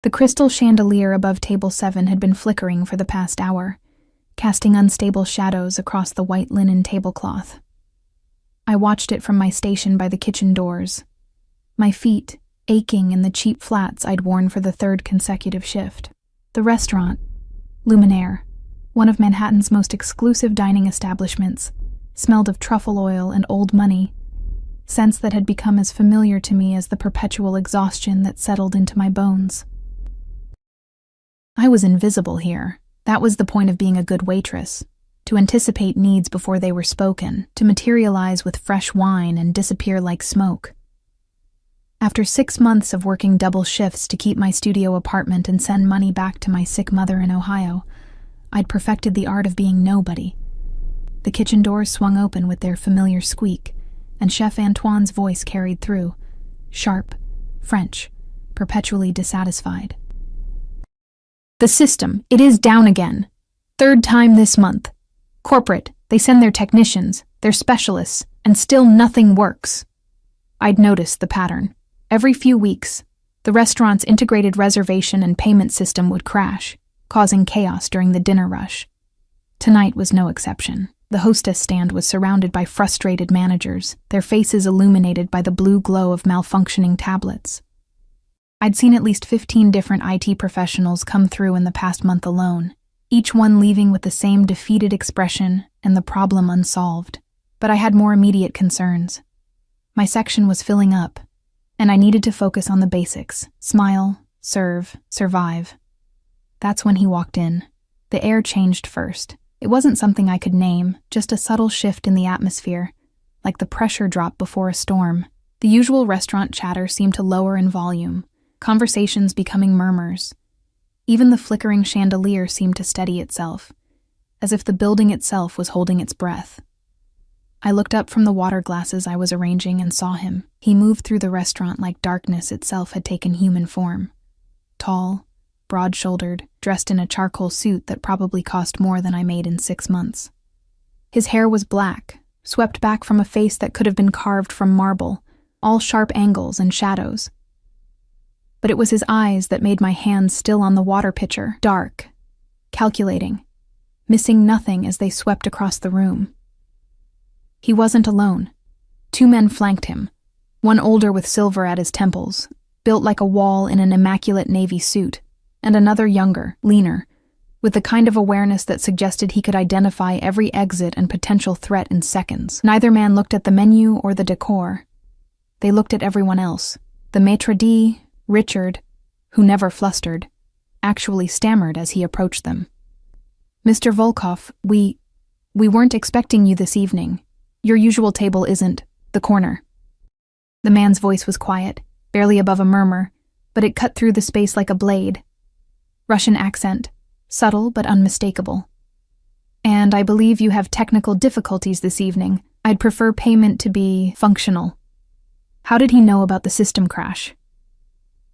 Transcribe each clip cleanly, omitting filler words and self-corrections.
The crystal chandelier above table 7 had been flickering for the past hour, casting unstable shadows across the white linen tablecloth. I watched it from my station by the kitchen doors, my feet aching in the cheap flats I'd worn for the 3rd consecutive shift. The restaurant, Luminaire, one of Manhattan's most exclusive dining establishments, smelled of truffle oil and old money, scents that had become as familiar to me as the perpetual exhaustion that settled into my bones. I was invisible here. That was the point of being a good waitress, to anticipate needs before they were spoken, to materialize with fresh wine and disappear like smoke. After 6 months of working double shifts to keep my studio apartment and send money back to my sick mother in Ohio, I'd perfected the art of being nobody. The kitchen doors swung open with their familiar squeak, and Chef Antoine's voice carried through, sharp, French, perpetually dissatisfied. "The system, it is down again. 3rd time this month. Corporate, they send their technicians, their specialists, and still nothing works." I'd noticed the pattern. Every few weeks, the restaurant's integrated reservation and payment system would crash, causing chaos during the dinner rush. Tonight was no exception. The hostess stand was surrounded by frustrated managers, their faces illuminated by the blue glow of malfunctioning tablets. I'd seen at least 15 different IT professionals come through in the past month alone, each one leaving with the same defeated expression and the problem unsolved. But I had more immediate concerns. My section was filling up, and I needed to focus on the basics: smile, serve, survive. That's when he walked in. The air changed first. It wasn't something I could name, just a subtle shift in the atmosphere, like the pressure drop before a storm. The usual restaurant chatter seemed to lower in volume, conversations becoming murmurs. Even the flickering chandelier seemed to steady itself, as if the building itself was holding its breath. I looked up from the water glasses I was arranging and saw him. He moved through the restaurant like darkness itself had taken human form. Tall, broad-shouldered, dressed in a charcoal suit that probably cost more than I made in 6 months. His hair was black, swept back from a face that could have been carved from marble, all sharp angles and shadows. But it was his eyes that made my hands still on the water pitcher, dark, calculating, missing nothing as they swept across the room. He wasn't alone. 2 men flanked him, one older with silver at his temples, built like a wall in an immaculate navy suit, and another younger, leaner, with the kind of awareness that suggested he could identify every exit and potential threat in seconds. Neither man looked at the menu or the decor. They looked at everyone else. The maitre d', Richard, who never flustered, actually stammered as he approached them. "Mr. Volkov, we weren't expecting you this evening. Your usual table isn't the corner." The man's voice was quiet, barely above a murmur, but it cut through the space like a blade. Russian accent, subtle but unmistakable. "And I believe you have technical difficulties this evening. I'd prefer payment to be functional." How did he know about the system crash?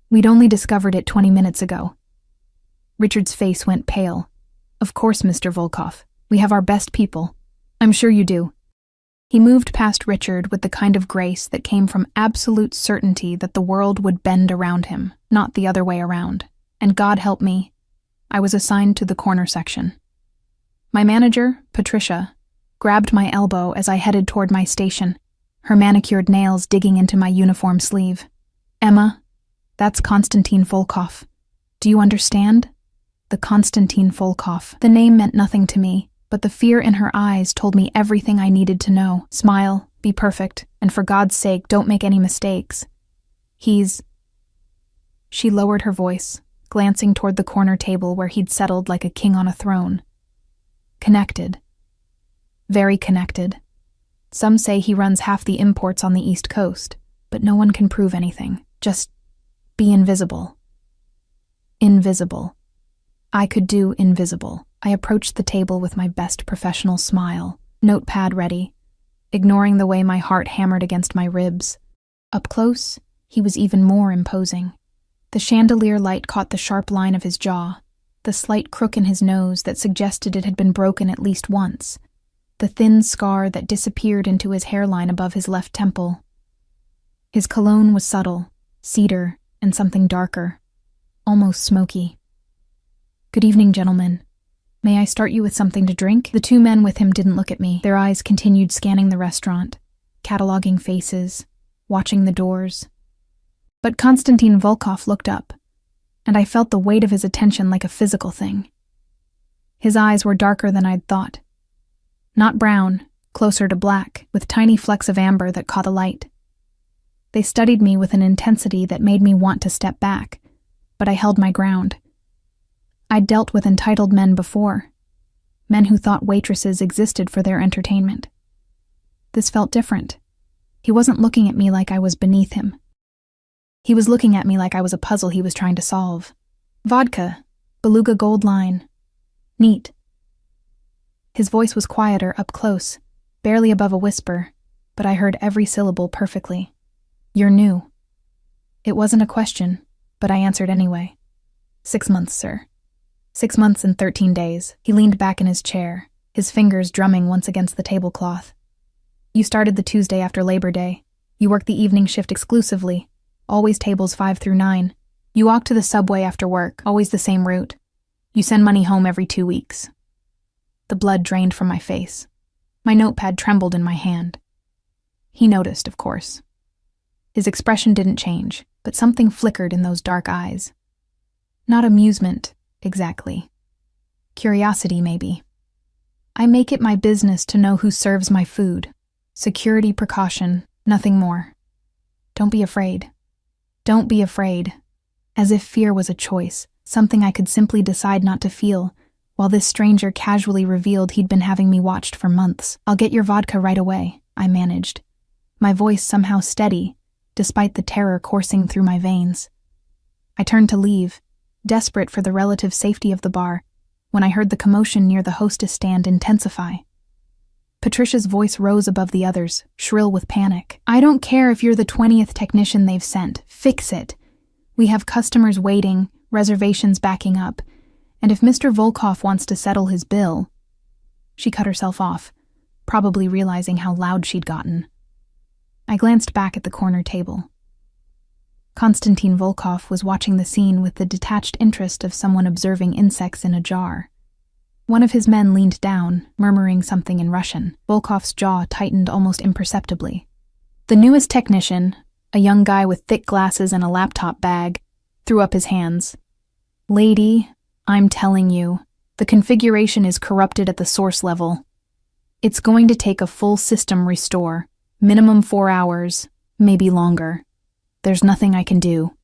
We'd only discovered it 20 minutes ago. Richard's face went pale. "Of course, Mr. Volkov. We have our best people. I'm sure you do." He moved past Richard with the kind of grace that came from absolute certainty that the world would bend around him, not the other way around. And God help me, I was assigned to the corner section. My manager, Patricia, grabbed my elbow as I headed toward my station, her manicured nails digging into my uniform sleeve. "Emma, that's Konstantin Volkov. Do you understand?" The Konstantin Volkov. The name meant nothing to me, but the fear in her eyes told me everything I needed to know. Smile, be perfect, and for God's sake, don't make any mistakes. He's... She lowered her voice, glancing toward the corner table where he'd settled like a king on a throne. "Connected. Very connected. Some say he runs half the imports on the East Coast, but no one can prove anything. Just be invisible." Invisible. I could do invisible. I approached the table with my best professional smile, notepad ready, ignoring the way my heart hammered against my ribs. Up close, he was even more imposing. The chandelier light caught the sharp line of his jaw, the slight crook in his nose that suggested it had been broken at least once, the thin scar that disappeared into his hairline above his left temple. His cologne was subtle, cedar, and something darker. almost smoky. "Good evening, gentlemen. May I start you with something to drink?" The two men with him didn't look at me. Their eyes continued scanning the restaurant, cataloging faces, watching the doors. But Konstantin Volkov looked up, and I felt the weight of his attention like a physical thing. His eyes were darker than I'd thought. Not brown, closer to black, with tiny flecks of amber that caught the light. They studied me with an intensity that made me want to step back, but I held my ground. I'd dealt with entitled men before, men who thought waitresses existed for their entertainment. This felt different. He wasn't looking at me like I was beneath him. He was looking at me like I was a puzzle he was trying to solve. "Vodka, Beluga Gold Line. Neat." His voice was quieter up close, barely above a whisper, but I heard every syllable perfectly. "You're new." It wasn't a question, but I answered anyway. 6 months, sir. 6 months and 13 days. He leaned back in his chair, his fingers drumming once against the tablecloth. "You started the Tuesday after Labor Day. You worked the evening shift exclusively, always tables 5 through 9. You walk to the subway after work, always the same route. You send money home every 2 weeks. The blood drained from my face. My notepad trembled in my hand. He noticed, of course. His expression didn't change, but something flickered in those dark eyes. Not amusement, exactly. Curiosity, maybe. "I make it my business to know who serves my food. Security precaution, nothing more. Don't be afraid. Don't be afraid." As if fear was a choice, something I could simply decide not to feel, while this stranger casually revealed he'd been having me watched for months. "I'll get your vodka right away," I managed, my voice somehow steady, despite the terror coursing through my veins. I turned to leave, desperate for the relative safety of the bar, when I heard the commotion near the hostess stand intensify. Patricia's voice rose above the others, shrill with panic. "I don't care if you're the 20th technician they've sent. Fix it. We have customers waiting, reservations backing up, and if Mr. Volkov wants to settle his bill..." She cut herself off, probably realizing how loud she'd gotten. I glanced back at the corner table. Konstantin Volkov was watching the scene with the detached interest of someone observing insects in a jar. One of his men leaned down, murmuring something in Russian. Volkov's jaw tightened almost imperceptibly. The newest technician, a young guy with thick glasses and a laptop bag, threw up his hands. "Lady, I'm telling you, the configuration is corrupted at the source level. It's going to take a full system restore, minimum 4 hours, maybe longer. There's nothing I can do."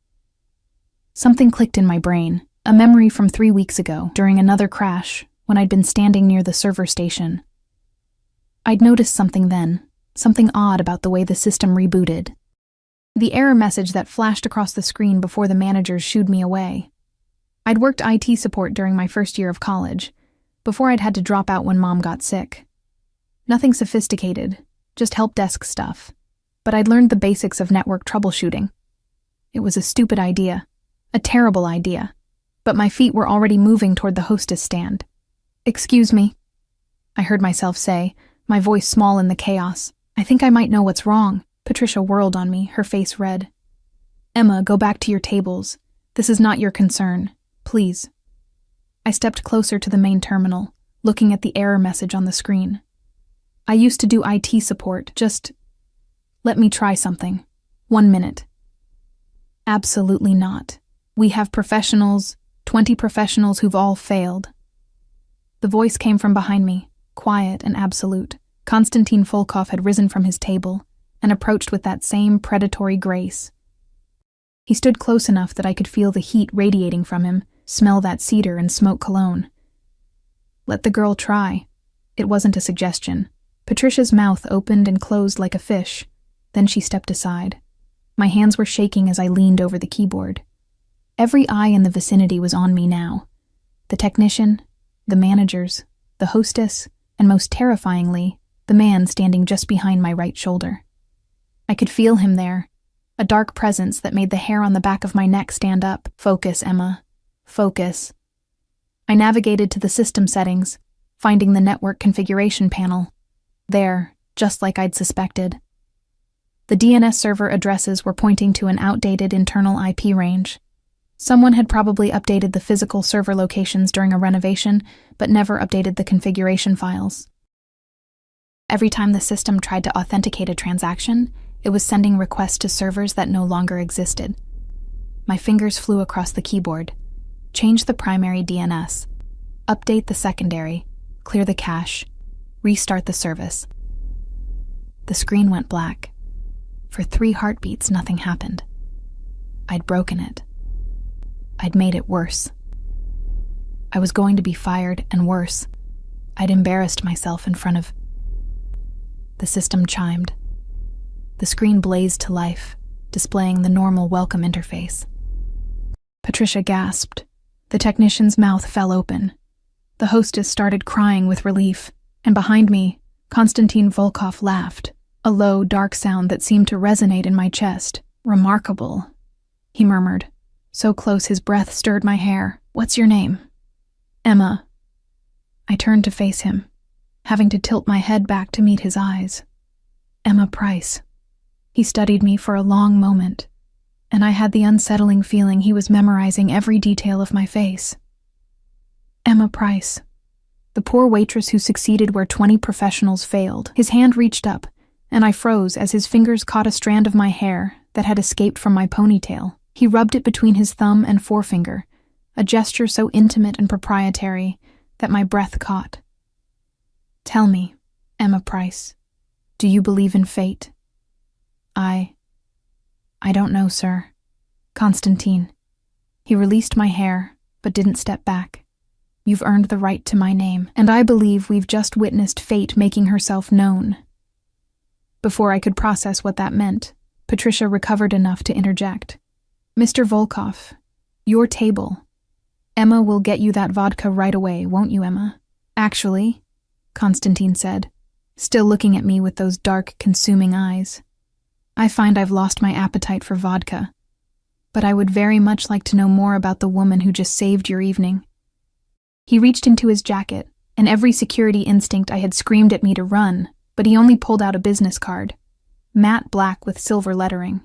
Something clicked in my brain, a memory from 3 weeks ago, during another crash, when I'd been standing near the server station. I'd noticed something then, something odd about the way the system rebooted. The error message that flashed across the screen before the managers shooed me away. I'd worked IT support during my first year of college, before I'd had to drop out when Mom got sick. Nothing sophisticated, just help desk stuff. But I'd learned the basics of network troubleshooting. It was a stupid idea, a terrible idea, but my feet were already moving toward the hostess stand. "Excuse me," I heard myself say, my voice small in the chaos. "I think I might know what's wrong." Patricia whirled on me, her face red. "Emma, go back to your tables. This is not your concern. Please." I stepped closer to the main terminal, looking at the error message on the screen. "I used to do IT support, just... let me try something. 1 minute." "Absolutely not. We have professionals, 20 professionals who've all failed." The voice came from behind me, quiet and absolute. Konstantin Volkov had risen from his table and approached with that same predatory grace. He stood close enough that I could feel the heat radiating from him, smell that cedar and smoke cologne. Let the girl try. It wasn't a suggestion. Patricia's mouth opened and closed like a fish. Then she stepped aside. My hands were shaking as I leaned over the keyboard. Every eye in the vicinity was on me now. The technician, the managers, the hostess, and most terrifyingly, the man standing just behind my right shoulder. I could feel him there, a dark presence that made the hair on the back of my neck stand up. "Focus, Emma. Focus." I navigated to the system settings, finding the network configuration panel. There, just like I'd suspected. The DNS server addresses were pointing to an outdated internal IP range. Someone had probably updated the physical server locations during a renovation, but never updated the configuration files. Every time the system tried to authenticate a transaction, it was sending requests to servers that no longer existed. My fingers flew across the keyboard. Change the primary DNS. Update the secondary. Clear the cache. Restart the service. The screen went black. For 3 heartbeats, nothing happened. I'd broken it. I'd made it worse. I was going to be fired, and worse, I'd embarrassed myself in front of... The system chimed. The screen blazed to life, displaying the normal welcome interface. Patricia gasped. The technician's mouth fell open. The hostess started crying with relief, and behind me, Konstantin Volkov laughed, a low, dark sound that seemed to resonate in my chest. "Remarkable," he murmured, so close his breath stirred my hair. "What's your name?" "Emma." I turned to face him, having to tilt my head back to meet his eyes. "Emma Price." He studied me for a long moment, and I had the unsettling feeling he was memorizing every detail of my face. Emma Price. The poor waitress who succeeded where 20 professionals failed. His hand reached up, and I froze as his fingers caught a strand of my hair that had escaped from my ponytail. He rubbed it between his thumb and forefinger, a gesture so intimate and proprietary that my breath caught. "Tell me, Emma Price, do you believe in fate?" I don't know, sir. Konstantin." He released my hair, but didn't step back. "You've earned the right to my name, and I believe we've just witnessed fate making herself known." Before I could process what that meant, Patricia recovered enough to interject. "Mr. Volkov, your table. Emma will get you that vodka right away, won't you, Emma?" "Actually," Konstantin said, still looking at me with those dark, consuming eyes, "I find I've lost my appetite for vodka, but I would very much like to know more about the woman who just saved your evening." He reached into his jacket, and every security instinct I had screamed at me to run, but he only pulled out a business card, matte black with silver lettering.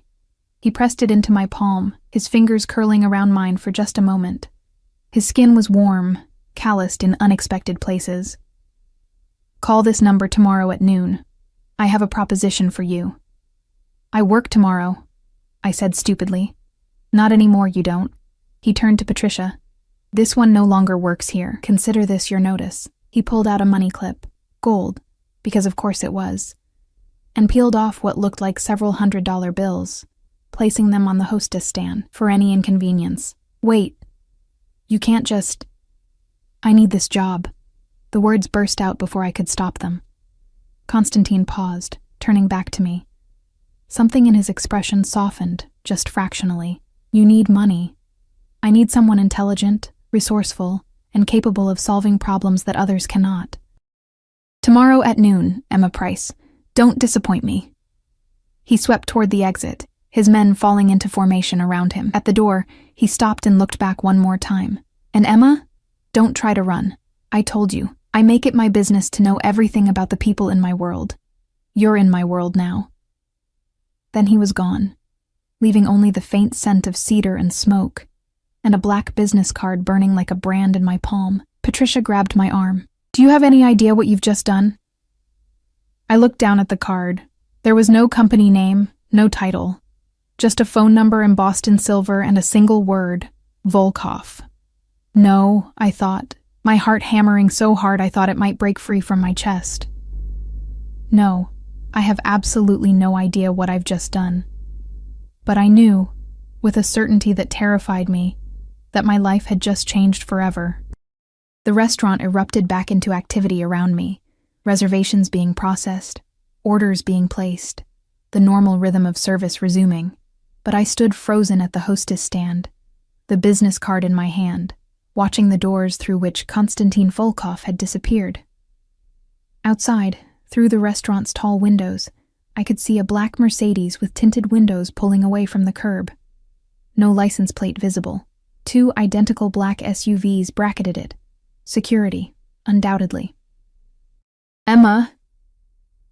He pressed it into my palm, his fingers curling around mine for just a moment. His skin was warm, calloused in unexpected places. "Call this number tomorrow at noon. I have a proposition for you." "I work tomorrow," I said stupidly. "Not anymore, you don't." He turned to Patricia. "This one no longer works here. Consider this your notice." He pulled out a money clip, gold, because of course it was, and peeled off what looked like several $100 bills, placing them on the hostess stand for any inconvenience. "Wait. You can't just... I need this job." The words burst out before I could stop them. Konstantin paused, turning back to me. Something in his expression softened, just fractionally. "You need money. I need someone intelligent, resourceful, and capable of solving problems that others cannot. Tomorrow at noon, Emma Price. Don't disappoint me." He swept toward the exit, his men falling into formation around him. At the door, he stopped and looked back one more time. "And Emma, don't try to run. I told you, I make it my business to know everything about the people in my world. You're in my world now." Then he was gone, leaving only the faint scent of cedar and smoke, and a black business card burning like a brand in my palm. Patricia grabbed my arm. "Do you have any idea what you've just done?" I looked down at the card. There was no company name, no title, just a phone number embossed in silver and a single word, Volkov. "No," I thought, my heart hammering so hard I thought it might break free from my chest. "No, I have absolutely no idea what I've just done." But I knew, with a certainty that terrified me, that my life had just changed forever. The restaurant erupted back into activity around me, reservations being processed, orders being placed, the normal rhythm of service resuming. But I stood frozen at the hostess stand, the business card in my hand, watching the doors through which Konstantin Volkov had disappeared. Outside, through the restaurant's tall windows, I could see a black Mercedes with tinted windows pulling away from the curb. No license plate visible. 2 identical black SUVs bracketed it. Security, undoubtedly. "Emma,"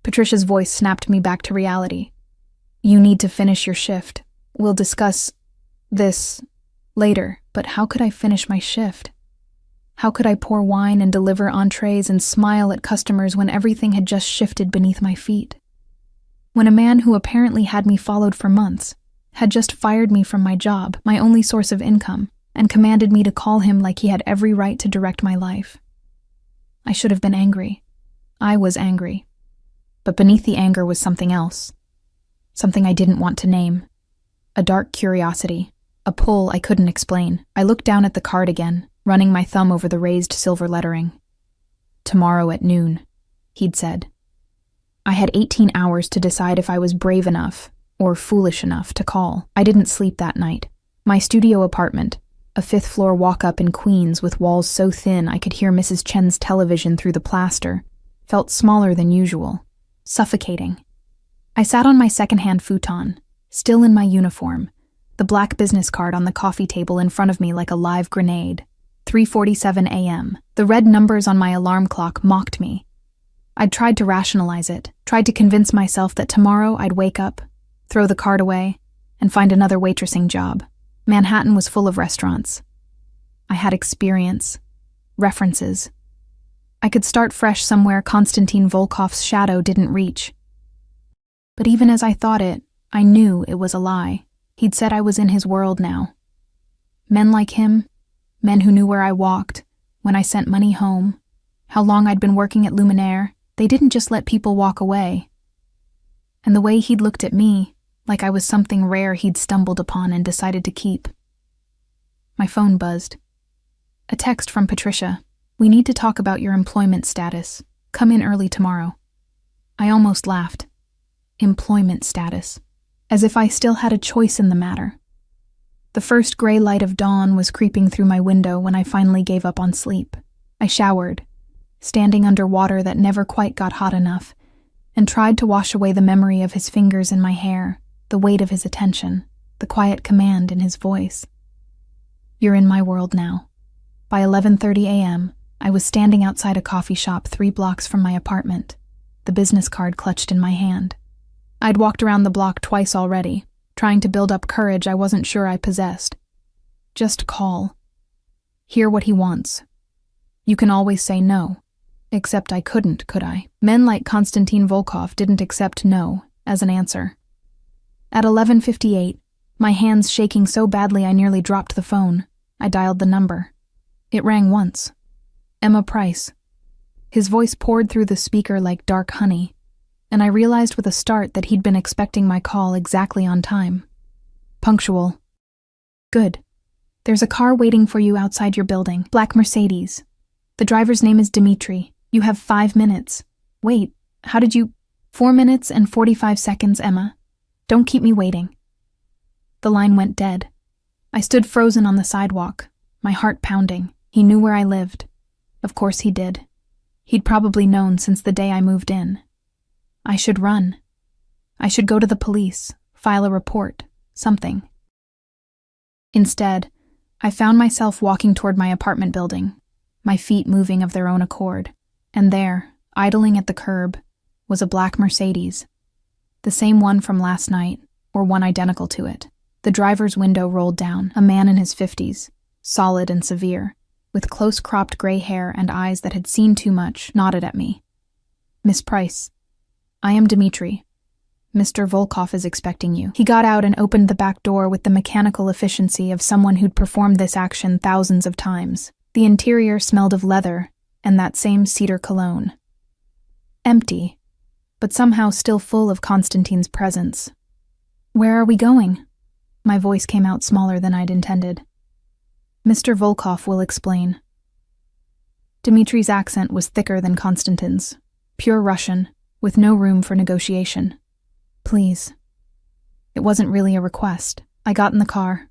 Patricia's voice snapped me back to reality. "You need to finish your shift. We'll discuss this Later, but how could I finish my shift? How could I pour wine and deliver entrees and smile at customers when everything had just shifted beneath my feet? When a man who apparently had me followed for months had just fired me from my job, my only source of income, and commanded me to call him like he had every right to direct my life. I should have been angry. I was angry. But beneath the anger was something else. Something I didn't want to name. A dark curiosity. A pull I couldn't explain. I looked down at the card again, running my thumb over the raised silver lettering. "Tomorrow at noon," he'd said. I had 18 hours to decide if I was brave enough or foolish enough to call. I didn't sleep that night. My studio apartment, a fifth-floor walk-up in Queens with walls so thin I could hear Mrs. Chen's television through the plaster, felt smaller than usual, suffocating. I sat on my second-hand futon, still in my uniform, the black business card on the coffee table in front of me like a live grenade. 3:47 a.m. The red numbers on my alarm clock mocked me. I'd tried to rationalize it, tried to convince myself that tomorrow I'd wake up, throw the card away, and find another waitressing job. Manhattan was full of restaurants. I had experience, references. I could start fresh somewhere Konstantin Volkov's shadow didn't reach. But even as I thought it, I knew it was a lie. He'd said I was in his world now. Men like him, men who knew where I walked, when I sent money home, how long I'd been working at Luminaire, they didn't just let people walk away. And the way he'd looked at me, like I was something rare he'd stumbled upon and decided to keep. My phone buzzed. A text from Patricia. "We need to talk about your employment status. Come in early tomorrow." I almost laughed. Employment status. As if I still had a choice in the matter. The first gray light of dawn was creeping through my window when I finally gave up on sleep. I showered, standing under water that never quite got hot enough, and tried to wash away the memory of his fingers in my hair, the weight of his attention, the quiet command in his voice. "You're in my world now." By 11:30 a.m., I was standing outside a coffee shop 3 blocks from my apartment, the business card clutched in my hand. I'd walked around the block twice already, trying to build up courage I wasn't sure I possessed. Just call. Hear what he wants. You can always say no. Except I couldn't, could I? Men like Konstantin Volkov didn't accept no as an answer. At 11:58, my hands shaking so badly I nearly dropped the phone, I dialed the number. It rang once. Emma Price. His voice poured through the speaker like dark honey, and I realized with a start that he'd been expecting my call exactly on time. Punctual. "Good. There's a car waiting for you outside your building. Black Mercedes. The driver's name is Dmitri. You have 5 minutes. Wait, how did you— 4 minutes and 45 seconds, Emma. Don't keep me waiting." The line went dead. I stood frozen on the sidewalk, my heart pounding. He knew where I lived. Of course he did. He'd probably known since the day I moved in. I should run. I should go to the police, file a report, something. Instead, I found myself walking toward my apartment building, my feet moving of their own accord, and there, idling at the curb, was a black Mercedes. The same one from last night, or one identical to it. The driver's window rolled down, a man in his 50s, solid and severe, with close-cropped gray hair and eyes that had seen too much, nodded at me. "Miss Price, I am Dmitri. Mr. Volkov is expecting you." He got out and opened the back door with the mechanical efficiency of someone who'd performed this action thousands of times. The interior smelled of leather and that same cedar cologne. Empty, but somehow still full of Konstantin's presence. "Where are we going?" My voice came out smaller than I'd intended. "Mr. Volkov will explain." Dmitri's accent was thicker than Konstantin's, pure Russian, with no room for negotiation. "Please." It wasn't really a request. I got in the car.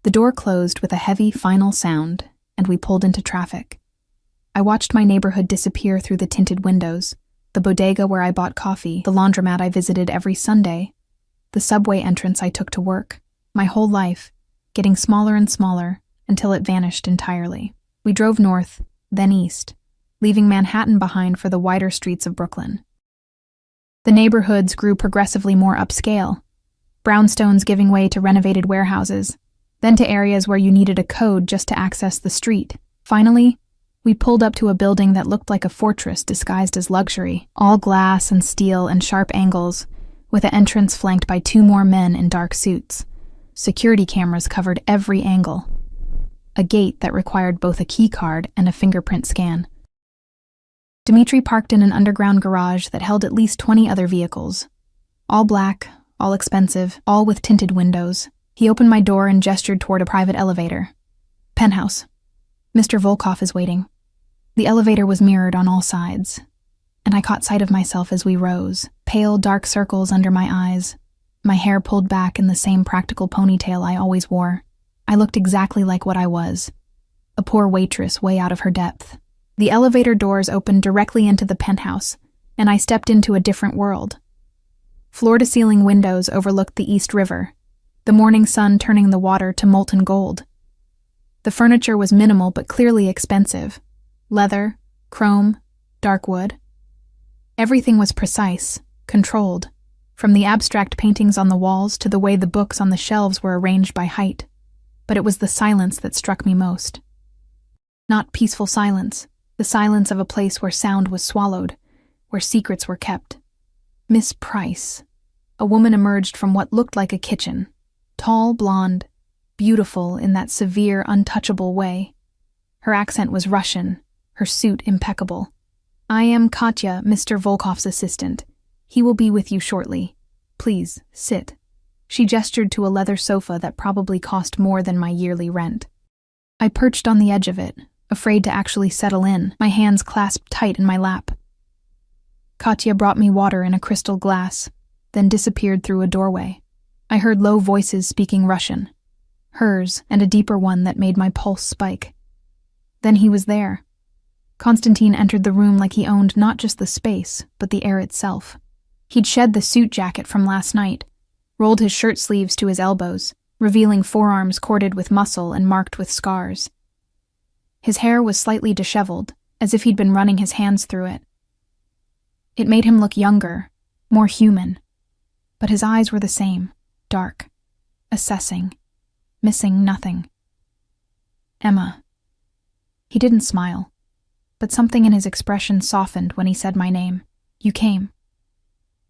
The door closed with a heavy, final sound, and we pulled into traffic. I watched my neighborhood disappear through the tinted windows, the bodega where I bought coffee, the laundromat I visited every Sunday, the subway entrance I took to work, my whole life, getting smaller and smaller until it vanished entirely. We drove north, then east, leaving Manhattan behind for the wider streets of Brooklyn. The neighborhoods grew progressively more upscale, brownstones giving way to renovated warehouses, then to areas where you needed a code just to access the street. Finally, we pulled up to a building that looked like a fortress disguised as luxury, all glass and steel and sharp angles, with an entrance flanked by 2 more men in dark suits. Security cameras covered every angle. A gate that required both a key card and a fingerprint scan. Dmitri parked in an underground garage that held at least 20 other vehicles. All black, all expensive, all with tinted windows. He opened my door and gestured toward a private elevator. Penthouse. Mr. Volkov is waiting. The elevator was mirrored on all sides, and I caught sight of myself as we rose, pale dark circles under my eyes, my hair pulled back in the same practical ponytail I always wore. I looked exactly like what I was, a poor waitress way out of her depth. The elevator doors opened directly into the penthouse, and I stepped into a different world. Floor-to-ceiling windows overlooked the East River, the morning sun turning the water to molten gold. The furniture was minimal but clearly expensive. Leather, chrome, dark wood. Everything was precise, controlled, from the abstract paintings on the walls to the way the books on the shelves were arranged by height. But it was the silence that struck me most. Not peaceful silence, the silence of a place where sound was swallowed, where secrets were kept. Miss Price. A woman emerged from what looked like a kitchen. Tall, blonde, beautiful in that severe, untouchable way. Her accent was Russian, her suit impeccable. "I am Katya, Mr. Volkov's assistant. He will be with you shortly. Please, sit." She gestured to a leather sofa that probably cost more than my yearly rent. I perched on the edge of it, afraid to actually settle in, my hands clasped tight in my lap. Katya brought me water in a crystal glass, then disappeared through a doorway. I heard low voices speaking Russian, hers and a deeper one that made my pulse spike. Then he was there. Konstantin entered the room like he owned not just the space, but the air itself. He'd shed the suit jacket from last night, rolled his shirt sleeves to his elbows, revealing forearms corded with muscle and marked with scars. His hair was slightly disheveled, as if he'd been running his hands through it. It made him look younger, more human, but his eyes were the same, dark, assessing, missing nothing. "Emma." He didn't smile, but something in his expression softened when he said my name. "You came.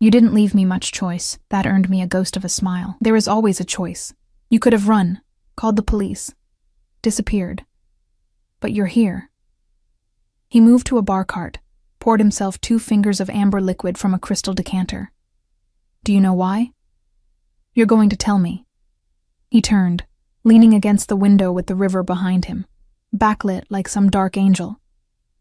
You didn't leave me much choice." That earned me a ghost of a smile. "There is always a choice. You could have run, called the police, disappeared. But you're here." He moved to a bar cart, poured himself 2 fingers of amber liquid from a crystal decanter. "Do you know why?" "You're going to tell me." He turned, leaning against the window with the river behind him, backlit like some dark angel.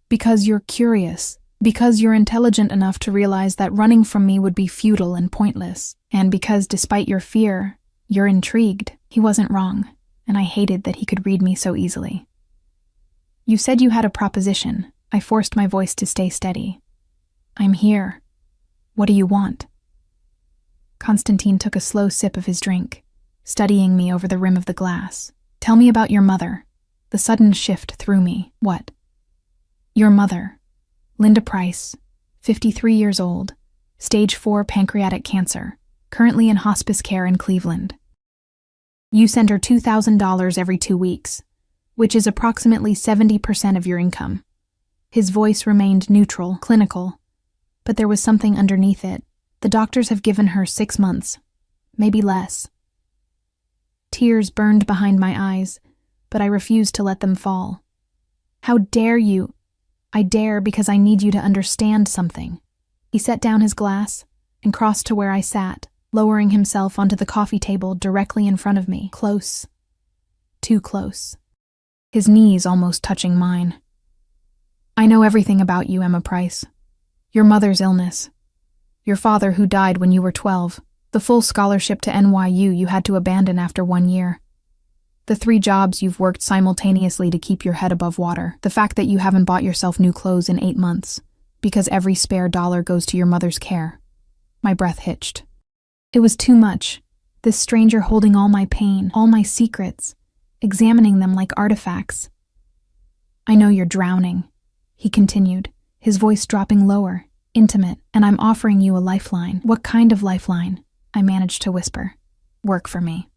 "Because you're curious. Because you're intelligent enough to realize that running from me would be futile and pointless. And because, despite your fear, you're intrigued." He wasn't wrong, and I hated that he could read me so easily. "You said you had a proposition." I forced my voice to stay steady. "I'm here. What do you want?" Konstantin took a slow sip of his drink, studying me over the rim of the glass. "Tell me about your mother." The sudden shift threw me. "What?" "Your mother. Linda Price, 53 years old, stage 4 pancreatic cancer, currently in hospice care in Cleveland. You send her $2,000 every 2 weeks, which is approximately 70% of your income." His voice remained neutral, clinical, but there was something underneath it. "The doctors have given her 6 months, maybe less." Tears burned behind my eyes, but I refused to let them fall. "How dare you?" "I dare because I need you to understand something." He set down his glass and crossed to where I sat, lowering himself onto the coffee table directly in front of me, close, too close, his knees almost touching mine. "I know everything about you, Emma Price. Your mother's illness, your father who died when you were 12, the full scholarship to NYU you had to abandon after 1 year, the 3 jobs you've worked simultaneously to keep your head above water, the fact that you haven't bought yourself new clothes in 8 months, because every spare dollar goes to your mother's care." My breath hitched. It was too much, this stranger holding all my pain, all my secrets, examining them like artifacts. "I know you're drowning," he continued, his voice dropping lower, intimate, "and I'm offering you a lifeline." "What kind of lifeline?" I managed to whisper. "Work for me.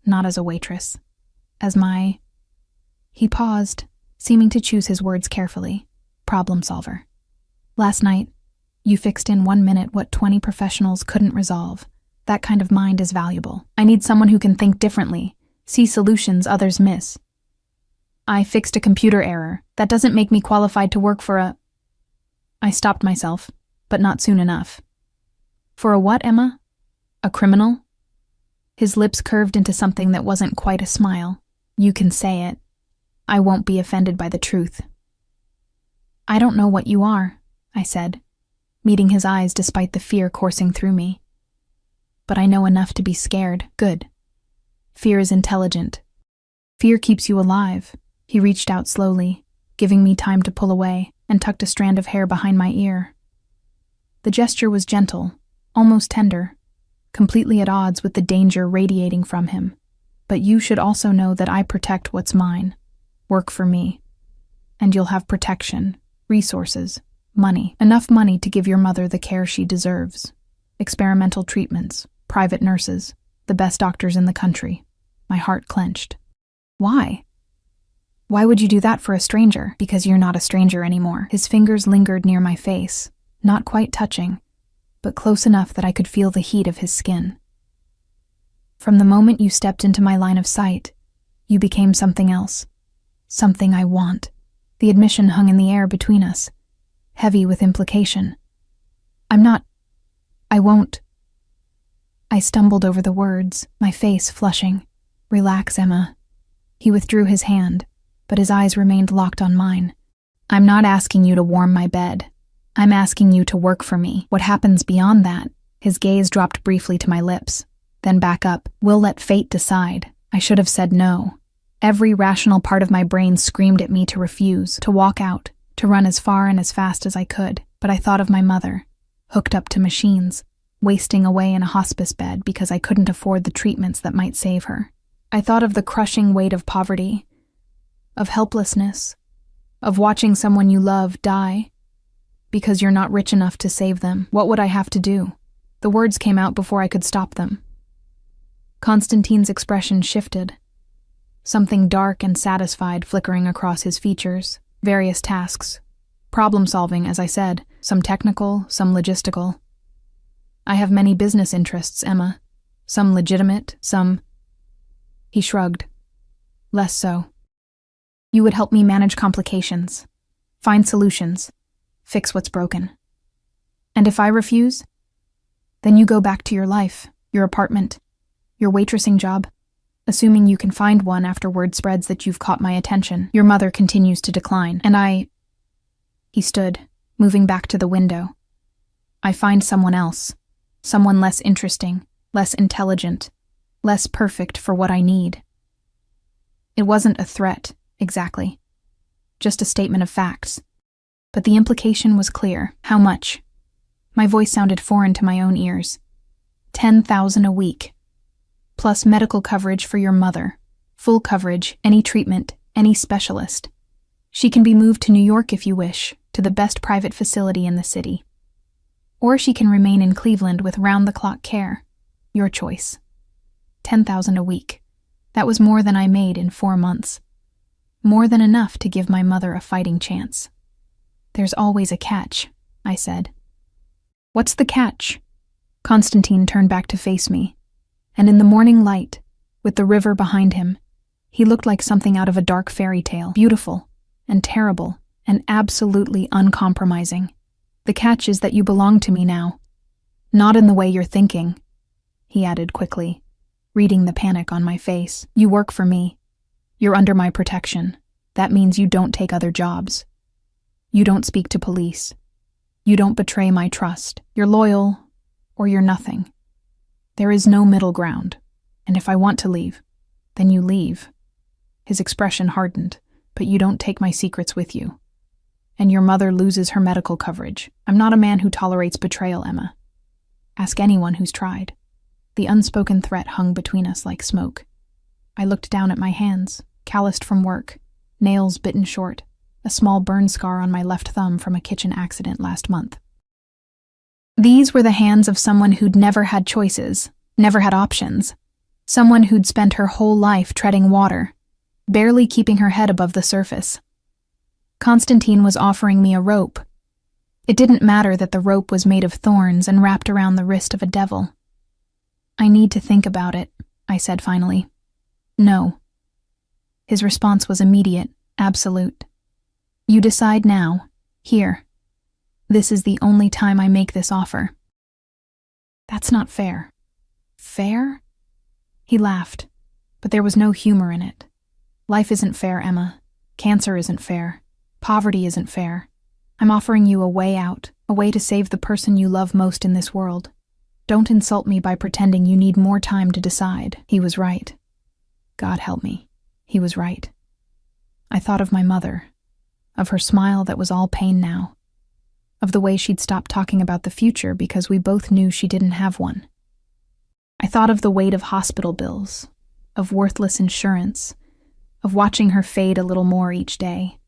Not as a waitress. as my... He paused, seeming to choose his words carefully. Problem solver. Last night, you fixed in 1 minute what 20 professionals couldn't resolve. That kind of mind is valuable. I need someone who can think differently, see solutions others miss. I fixed a computer error. That doesn't make me qualified to work for a... I stopped myself, but not soon enough. For a what, Emma? A criminal? His lips curved into something that wasn't quite a smile. You can say it. I won't be offended by the truth. I don't know what you are, I said, meeting his eyes despite the fear coursing through me. But I know enough to be scared. Good. Fear is intelligent. Fear keeps you alive. He reached out slowly, giving me time to pull away, and tucked a strand of hair behind my ear. The gesture was gentle, almost tender, completely at odds with the danger radiating from him. But you should also know that I protect what's mine. Work for me. And you'll have protection, resources, money. Enough money to give your mother the care she deserves. Experimental treatments, private nurses, the best doctors in the country. My heart clenched. Why? Why would you do that for a stranger? Because you're not a stranger anymore. His fingers lingered near my face, not quite touching, but close enough that I could feel the heat of his skin. From the moment you stepped into my line of sight, you became something else. Something I want. The admission hung in the air between us, heavy with implication. I won't. I stumbled over the words, my face flushing. Relax, Emma. He withdrew his hand, but his eyes remained locked on mine. I'm not asking you to warm my bed. I'm asking you to work for me. What happens beyond that? His gaze dropped briefly to my lips, then back up. We'll let fate decide. I should have said no. Every rational part of my brain screamed at me to refuse, to walk out, to run as far and as fast as I could. But I thought of my mother, hooked up to machines, wasting away in a hospice bed because I couldn't afford the treatments that might save her. I thought of the crushing weight of poverty, of helplessness, of watching someone you love die because you're not rich enough to save them. What would I have to do? The words came out before I could stop them. Constantine's expression shifted, something dark and satisfied flickering across his features. Various tasks. Problem-solving, as I said, some technical, some logistical. I have many business interests, Emma. Some legitimate, some... He shrugged. Less so. You would help me manage complications, find solutions, fix what's broken. And if I refuse, then you go back to your life, your apartment, your waitressing job, assuming you can find one after word spreads that you've caught my attention. Your mother continues to decline, and I... He stood, moving back to the window. I find someone else, someone less interesting, less intelligent, less perfect for what I need. It wasn't a threat, exactly. Just a statement of facts. But the implication was clear. How much? My voice sounded foreign to my own ears. 10,000 a week. Plus medical coverage for your mother. Full coverage, any treatment, any specialist. She can be moved to New York if you wish, to the best private facility in the city. Or she can remain in Cleveland with round-the-clock care. Your choice. 10,000 a week. That was more than I made in 4 months. More than enough to give my mother a fighting chance. There's always a catch, I said. What's the catch? Constantine turned back to face me, and in the morning light, with the river behind him, he looked like something out of a dark fairy tale, beautiful and terrible and absolutely uncompromising. The catch is that you belong to me now. Not in the way you're thinking, he added quickly, reading the panic on my face. You work for me. You're under my protection. That means you don't take other jobs. You don't speak to police. You don't betray my trust. You're loyal, or you're nothing. There is no middle ground, and if I want to leave, then you leave. His expression hardened, but you don't take my secrets with you. And your mother loses her medical coverage. I'm not a man who tolerates betrayal, Emma. Ask anyone who's tried. The unspoken threat hung between us like smoke. I looked down at my hands, calloused from work, nails bitten short, a small burn scar on my left thumb from a kitchen accident last month. These were the hands of someone who'd never had choices, never had options. Someone who'd spent her whole life treading water, barely keeping her head above the surface. Constantine was offering me a rope. It didn't matter that the rope was made of thorns and wrapped around the wrist of a devil. "I need to think about it," I said finally. "No." His response was immediate, absolute. "You decide now. Here. This is the only time I make this offer." "That's not fair." "Fair?" He laughed, but there was no humor in it. "Life isn't fair, Emma. Cancer isn't fair. Poverty isn't fair. I'm offering you a way out, a way to save the person you love most in this world. Don't insult me by pretending you need more time to decide." He was right. God help me. He was right. I thought of my mother, of her smile that was all pain now, of the way she'd stopped talking about the future because we both knew she didn't have one. I thought of the weight of hospital bills, of worthless insurance, of watching her fade a little more each day.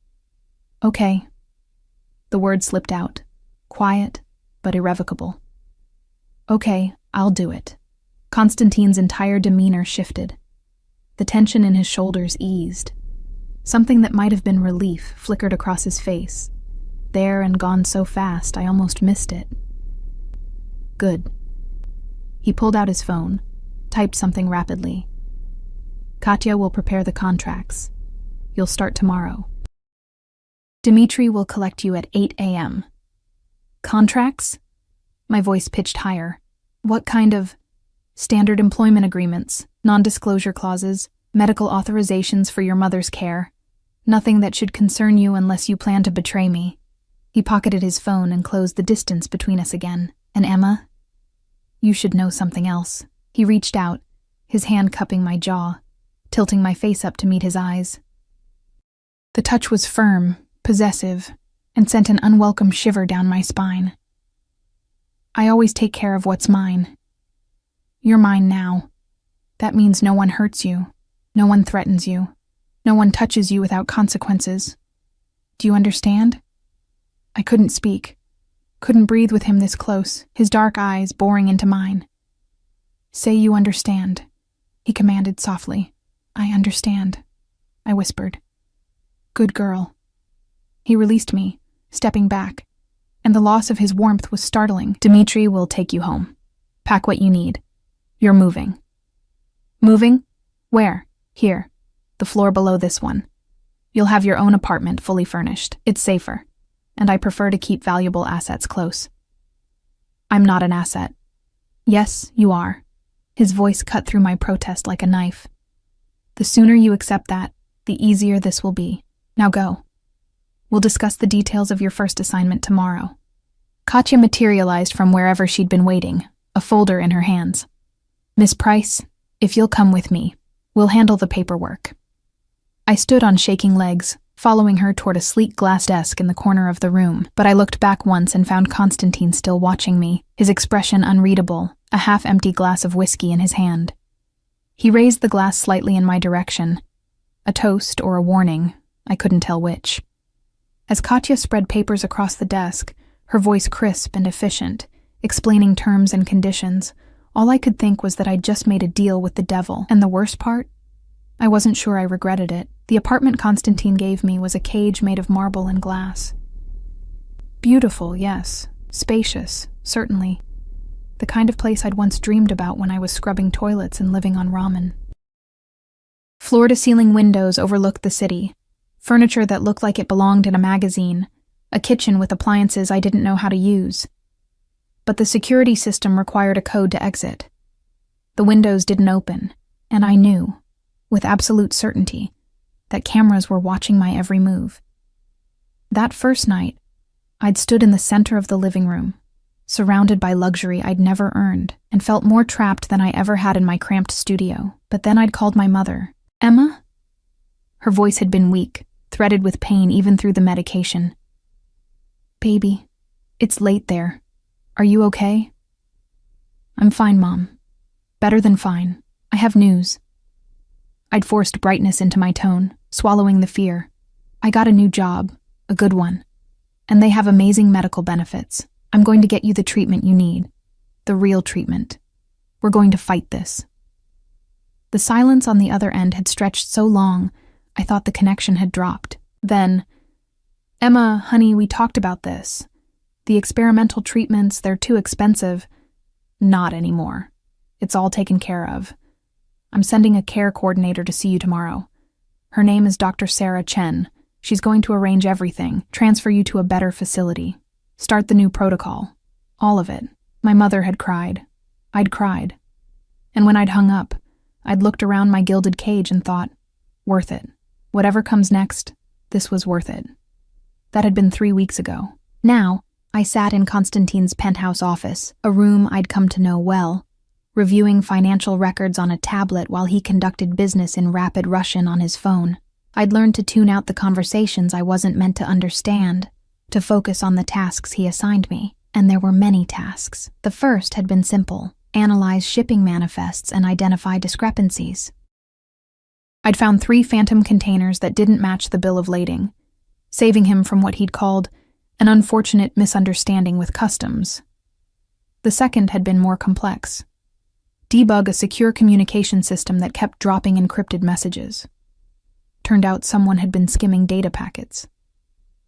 "Okay." The word slipped out, quiet but irrevocable. "Okay, I'll do it." Constantine's entire demeanor shifted. The tension in his shoulders eased. Something that might have been relief flickered across his face, there and gone so fast I almost missed it. "Good." He pulled out his phone, typed something rapidly. "Katya will prepare the contracts. You'll start tomorrow. Dmitri will collect you at 8 a.m. "Contracts?" My voice pitched higher. "What kind of—" "Standard employment agreements, non-disclosure clauses, medical authorizations for your mother's care. Nothing that should concern you unless you plan to betray me." He pocketed his phone and closed the distance between us again. "And Emma? You should know something else." He reached out, his hand cupping my jaw, tilting my face up to meet his eyes. The touch was firm, possessive, and sent an unwelcome shiver down my spine. "I always take care of what's mine. You're mine now. That means no one hurts you, no one threatens you, no one touches you without consequences. Do you understand?" I couldn't speak, couldn't breathe with him this close, his dark eyes boring into mine. "Say you understand," he commanded softly. "I understand," I whispered. "Good girl." He released me, stepping back, and the loss of his warmth was startling. "Dmitri will take you home. Pack what you need. You're moving." "Moving? Where?" "Here. The floor below this one. You'll have your own apartment fully furnished. It's safer, and I prefer to keep valuable assets close." "I'm not an asset." "Yes, you are." His voice cut through my protest like a knife. "The sooner you accept that, the easier this will be. Now go. We'll discuss the details of your first assignment tomorrow." Katya materialized from wherever she'd been waiting, a folder in her hands. "Miss Price, if you'll come with me, we'll handle the paperwork." I stood on shaking legs, following her toward a sleek glass desk in the corner of the room, but I looked back once and found Constantine still watching me, his expression unreadable, a half-empty glass of whiskey in his hand. He raised the glass slightly in my direction. A toast or a warning, I couldn't tell which. As Katya spread papers across the desk, her voice crisp and efficient, explaining terms and conditions, all I could think was that I'd just made a deal with the devil, and the worst part? I wasn't sure I regretted it. The apartment Constantine gave me was a cage made of marble and glass. Beautiful, yes. Spacious, certainly. The kind of place I'd once dreamed about when I was scrubbing toilets and living on ramen. Floor-to-ceiling windows overlooked the city, furniture that looked like it belonged in a magazine, a kitchen with appliances I didn't know how to use. But the security system required a code to exit. The windows didn't open, and I knew, with absolute certainty, that cameras were watching my every move. That first night, I'd stood in the center of the living room, surrounded by luxury I'd never earned, and felt more trapped than I ever had in my cramped studio. But then I'd called my mother. "Emma?" Her voice had been weak, threaded with pain even through the medication. "Baby, it's late there. Are you okay?" "I'm fine, Mom. Better than fine. I have news." I'd forced brightness into my tone, swallowing the fear. "I got a new job, a good one, and they have amazing medical benefits. I'm going to get you the treatment you need. The real treatment. We're going to fight this." The silence on the other end had stretched so long, I thought the connection had dropped. Then, "Emma, honey, we talked about this. The experimental treatments, they're too expensive." "Not anymore. It's all taken care of. I'm sending a care coordinator to see you tomorrow. Her name is Dr. Sarah Chen. She's going to arrange everything, transfer you to a better facility, start the new protocol. All of it." My mother had cried. I'd cried. And when I'd hung up, I'd looked around my gilded cage and thought, worth it. Whatever comes next, this was worth it. That had been 3 weeks ago. Now, I sat in Constantine's penthouse office, a room I'd come to know well, reviewing financial records on a tablet while he conducted business in rapid Russian on his phone. I'd learned to tune out the conversations I wasn't meant to understand, to focus on the tasks he assigned me. And there were many tasks. The first had been simple: analyze shipping manifests and identify discrepancies. I'd found 3 phantom containers that didn't match the bill of lading, saving him from what he'd called an unfortunate misunderstanding with customs. The second had been more complex: debug a secure communication system that kept dropping encrypted messages. Turned out someone had been skimming data packets.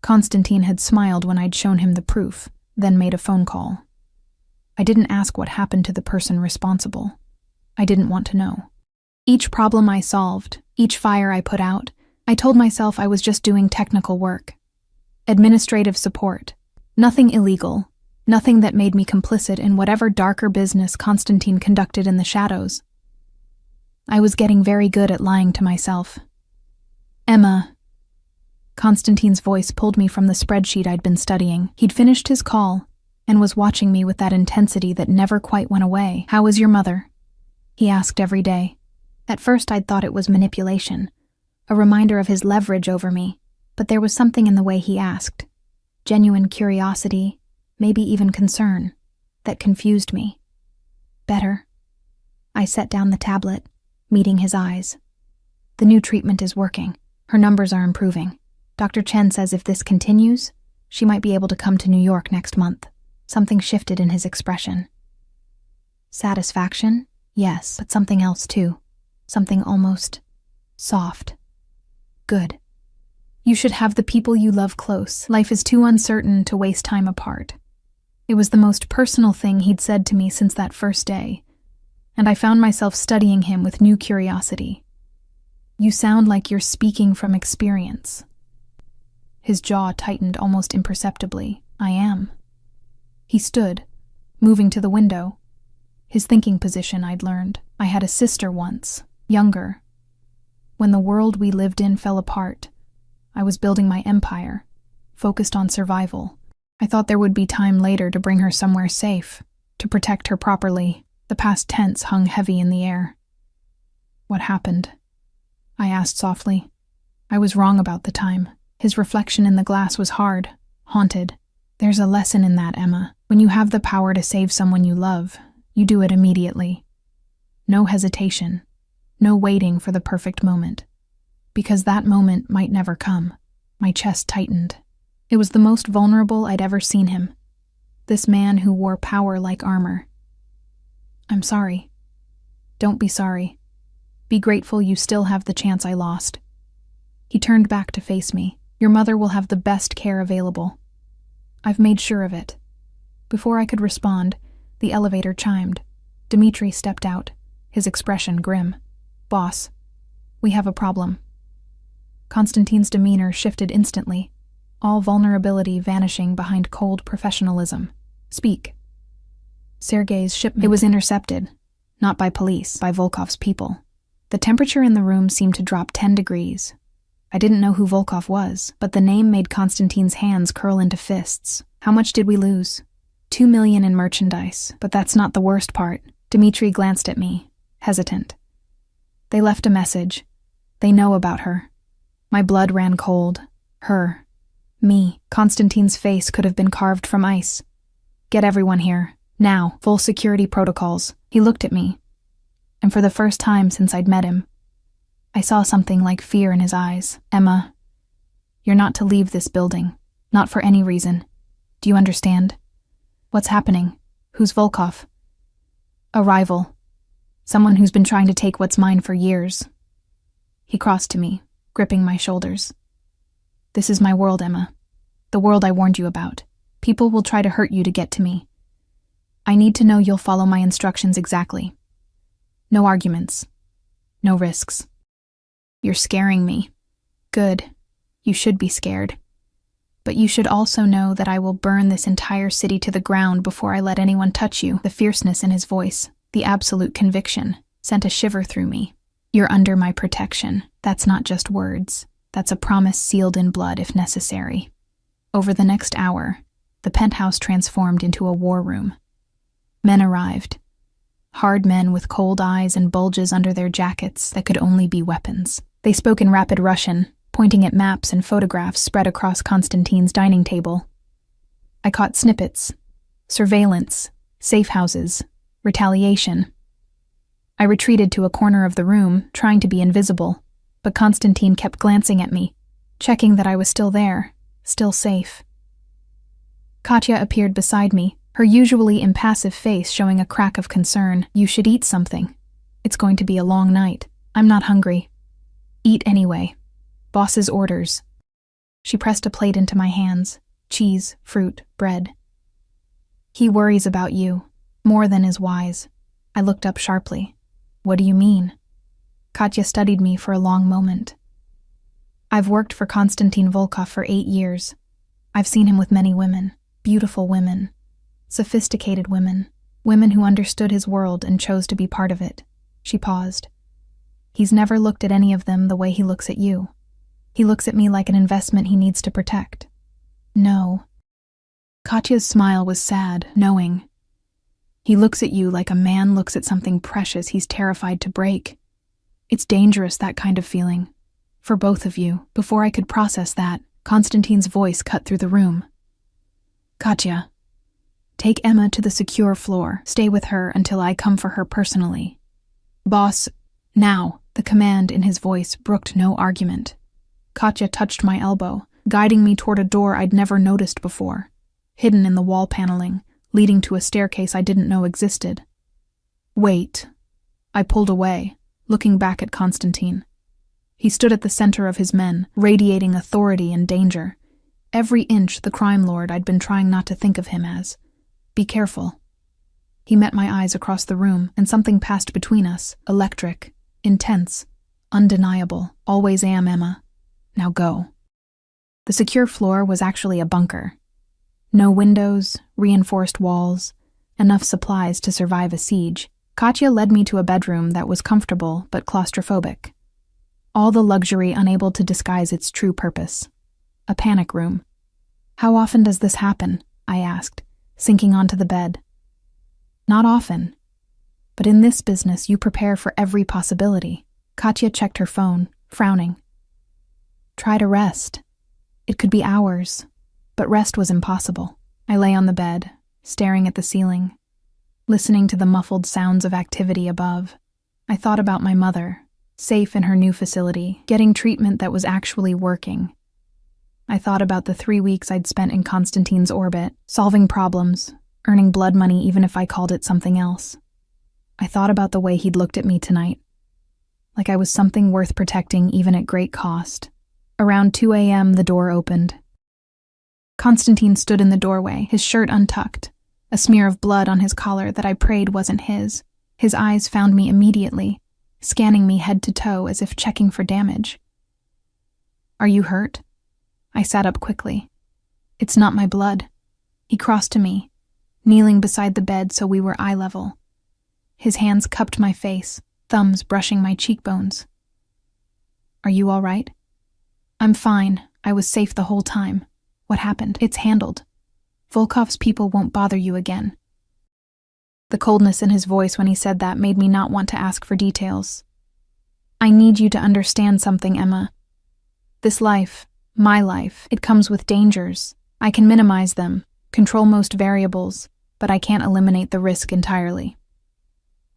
Constantine had smiled when I'd shown him the proof, then made a phone call. I didn't ask what happened to the person responsible. I didn't want to know. Each problem I solved, each fire I put out, I told myself I was just doing technical work. Administrative support. Nothing illegal. Nothing that made me complicit in whatever darker business Constantine conducted in the shadows. I was getting very good at lying to myself. "Emma." Constantine's voice pulled me from the spreadsheet I'd been studying. He'd finished his call and was watching me with that intensity that never quite went away. "How is your mother?" he asked every day. At first I'd thought it was manipulation, a reminder of his leverage over me, but there was something in the way he asked, genuine curiosity, maybe even concern, that confused me. "Better." I set down the tablet, meeting his eyes. "The new treatment is working. Her numbers are improving. Dr. Chen says if this continues, she might be able to come to New York next month." Something shifted in his expression. Satisfaction? Yes, but something else too. Something almost soft. "Good. You should have the people you love close. Life is too uncertain to waste time apart." It was the most personal thing he'd said to me since that first day, and I found myself studying him with new curiosity. "You sound like you're speaking from experience." His jaw tightened almost imperceptibly. "I am." He stood, moving to the window. His thinking position, I'd learned. I had a sister once, younger. When the world we lived in fell apart, I was building my empire, focused on survival. I thought there would be time later to bring her somewhere safe, to protect her properly. The past tense hung heavy in the air. "What happened?" I asked softly. I was wrong about the time. His reflection in the glass was hard, haunted. "There's a lesson in that, Emma. When you have the power to save someone you love, you do it immediately. No hesitation, no waiting for the perfect moment. Because that moment might never come." My chest tightened. It was the most vulnerable I'd ever seen him. This man who wore power like armor. "I'm sorry." "Don't be sorry. Be grateful you still have the chance I lost." He turned back to face me. "Your mother will have the best care available. I've made sure of it." Before I could respond, the elevator chimed. Dmitri stepped out, his expression grim. "Boss, we have a problem." Constantine's demeanor shifted instantly, all vulnerability vanishing behind cold professionalism. "Speak." "Sergei's shipment." It was intercepted, not by police, by Volkov's people. The temperature in the room seemed to drop 10 degrees. I didn't know who Volkov was, but the name made Constantine's hands curl into fists. "How much did we lose?" 2 million in merchandise, but that's not the worst part. Dmitri glanced at me, hesitant. "They left a message. They know about her." My blood ran cold. Her. Me. Constantine's face could have been carved from ice. "Get everyone here. Now. Full security protocols." He looked at me, and for the first time since I'd met him, I saw something like fear in his eyes. "Emma, you're not to leave this building. Not for any reason. Do you understand?" "What's happening? Who's Volkov?" "A rival. Someone who's been trying to take what's mine for years." He crossed to me, gripping my shoulders. This is my world, Emma. The world I warned you about. People will try to hurt you to get to me. I need to know you'll follow my instructions exactly. No arguments. No risks. You're scaring me. Good. You should be scared. But you should also know that I will burn this entire city to the ground before I let anyone touch you. The fierceness in his voice, the absolute conviction, sent a shiver through me. You're under my protection. That's not just words. That's a promise sealed in blood if necessary. Over the next hour, the penthouse transformed into a war room. Men arrived. Hard men with cold eyes and bulges under their jackets that could only be weapons. They spoke in rapid Russian, pointing at maps and photographs spread across Konstantine's dining table. I caught snippets. Surveillance, safe houses, retaliation. I retreated to a corner of the room, trying to be invisible, but Konstantin kept glancing at me, checking that I was still there, still safe. Katya appeared beside me, her usually impassive face showing a crack of concern. You should eat something. It's going to be a long night. I'm not hungry. Eat anyway. Boss's orders. She pressed a plate into my hands. Cheese, fruit, bread. He worries about you, more than is wise. I looked up sharply. What do you mean? Katya studied me for a long moment. I've worked for Konstantin Volkov for 8 years. I've seen him with many women, beautiful women, sophisticated women, women who understood his world and chose to be part of it. She paused. He's never looked at any of them the way he looks at you. He looks at me like an investment he needs to protect. No. Katya's smile was sad, knowing. He looks at you like a man looks at something precious he's terrified to break. It's dangerous, that kind of feeling. For both of you. Before I could process that, Konstantin's voice cut through the room. Katya, take Emma to the secure floor. Stay with her until I come for her personally. Boss, now. The command in his voice brooked no argument. Katya touched my elbow, guiding me toward a door I'd never noticed before, hidden in the wall paneling, leading to a staircase I didn't know existed. Wait. I pulled away, looking back at Konstantin. He stood at the center of his men, radiating authority and danger. Every inch the crime lord I'd been trying not to think of him as. Be careful. He met my eyes across the room, and something passed between us, electric, intense, undeniable. Always am, Emma. Now go. The secure floor was actually a bunker. No windows, reinforced walls, enough supplies to survive a siege. Katya led me to a bedroom that was comfortable but claustrophobic. All the luxury unable to disguise its true purpose. A panic room. How often does this happen? I asked, sinking onto the bed. Not often. But in this business, you prepare for every possibility. Katya checked her phone, frowning. Try to rest. It could be hours, but rest was impossible. I lay on the bed, staring at the ceiling, listening to the muffled sounds of activity above. I thought about my mother, safe in her new facility, getting treatment that was actually working. I thought about the 3 weeks I'd spent in Konstantin's orbit, solving problems, earning blood money even if I called it something else. I thought about the way he'd looked at me tonight, like I was something worth protecting even at great cost. Around 2 a.m., the door opened. Konstantin stood in the doorway, his shirt untucked, a smear of blood on his collar that I prayed wasn't his. His eyes found me immediately, scanning me head to toe as if checking for damage. Are you hurt? I sat up quickly. It's not my blood. He crossed to me, kneeling beside the bed so we were eye level. His hands cupped my face, thumbs brushing my cheekbones. Are you all right? I'm fine. I was safe the whole time. What happened? It's handled. Volkov's people won't bother you again. The coldness in his voice when he said that made me not want to ask for details. I need you to understand something, Emma. This life, my life, it comes with dangers. I can minimize them, control most variables, but I can't eliminate the risk entirely.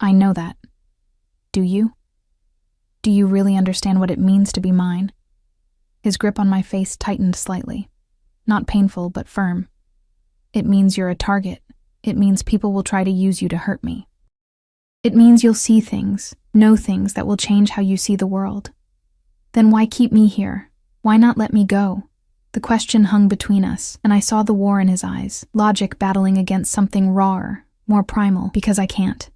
I know that. Do you? Do you really understand what it means to be mine? His grip on my face tightened slightly. Not painful, but firm. It means you're a target. It means people will try to use you to hurt me. It means you'll see things, know things that will change how you see the world. Then why keep me here? Why not let me go? The question hung between us, and I saw the war in his eyes, logic battling against something rawer, more primal, because I can't.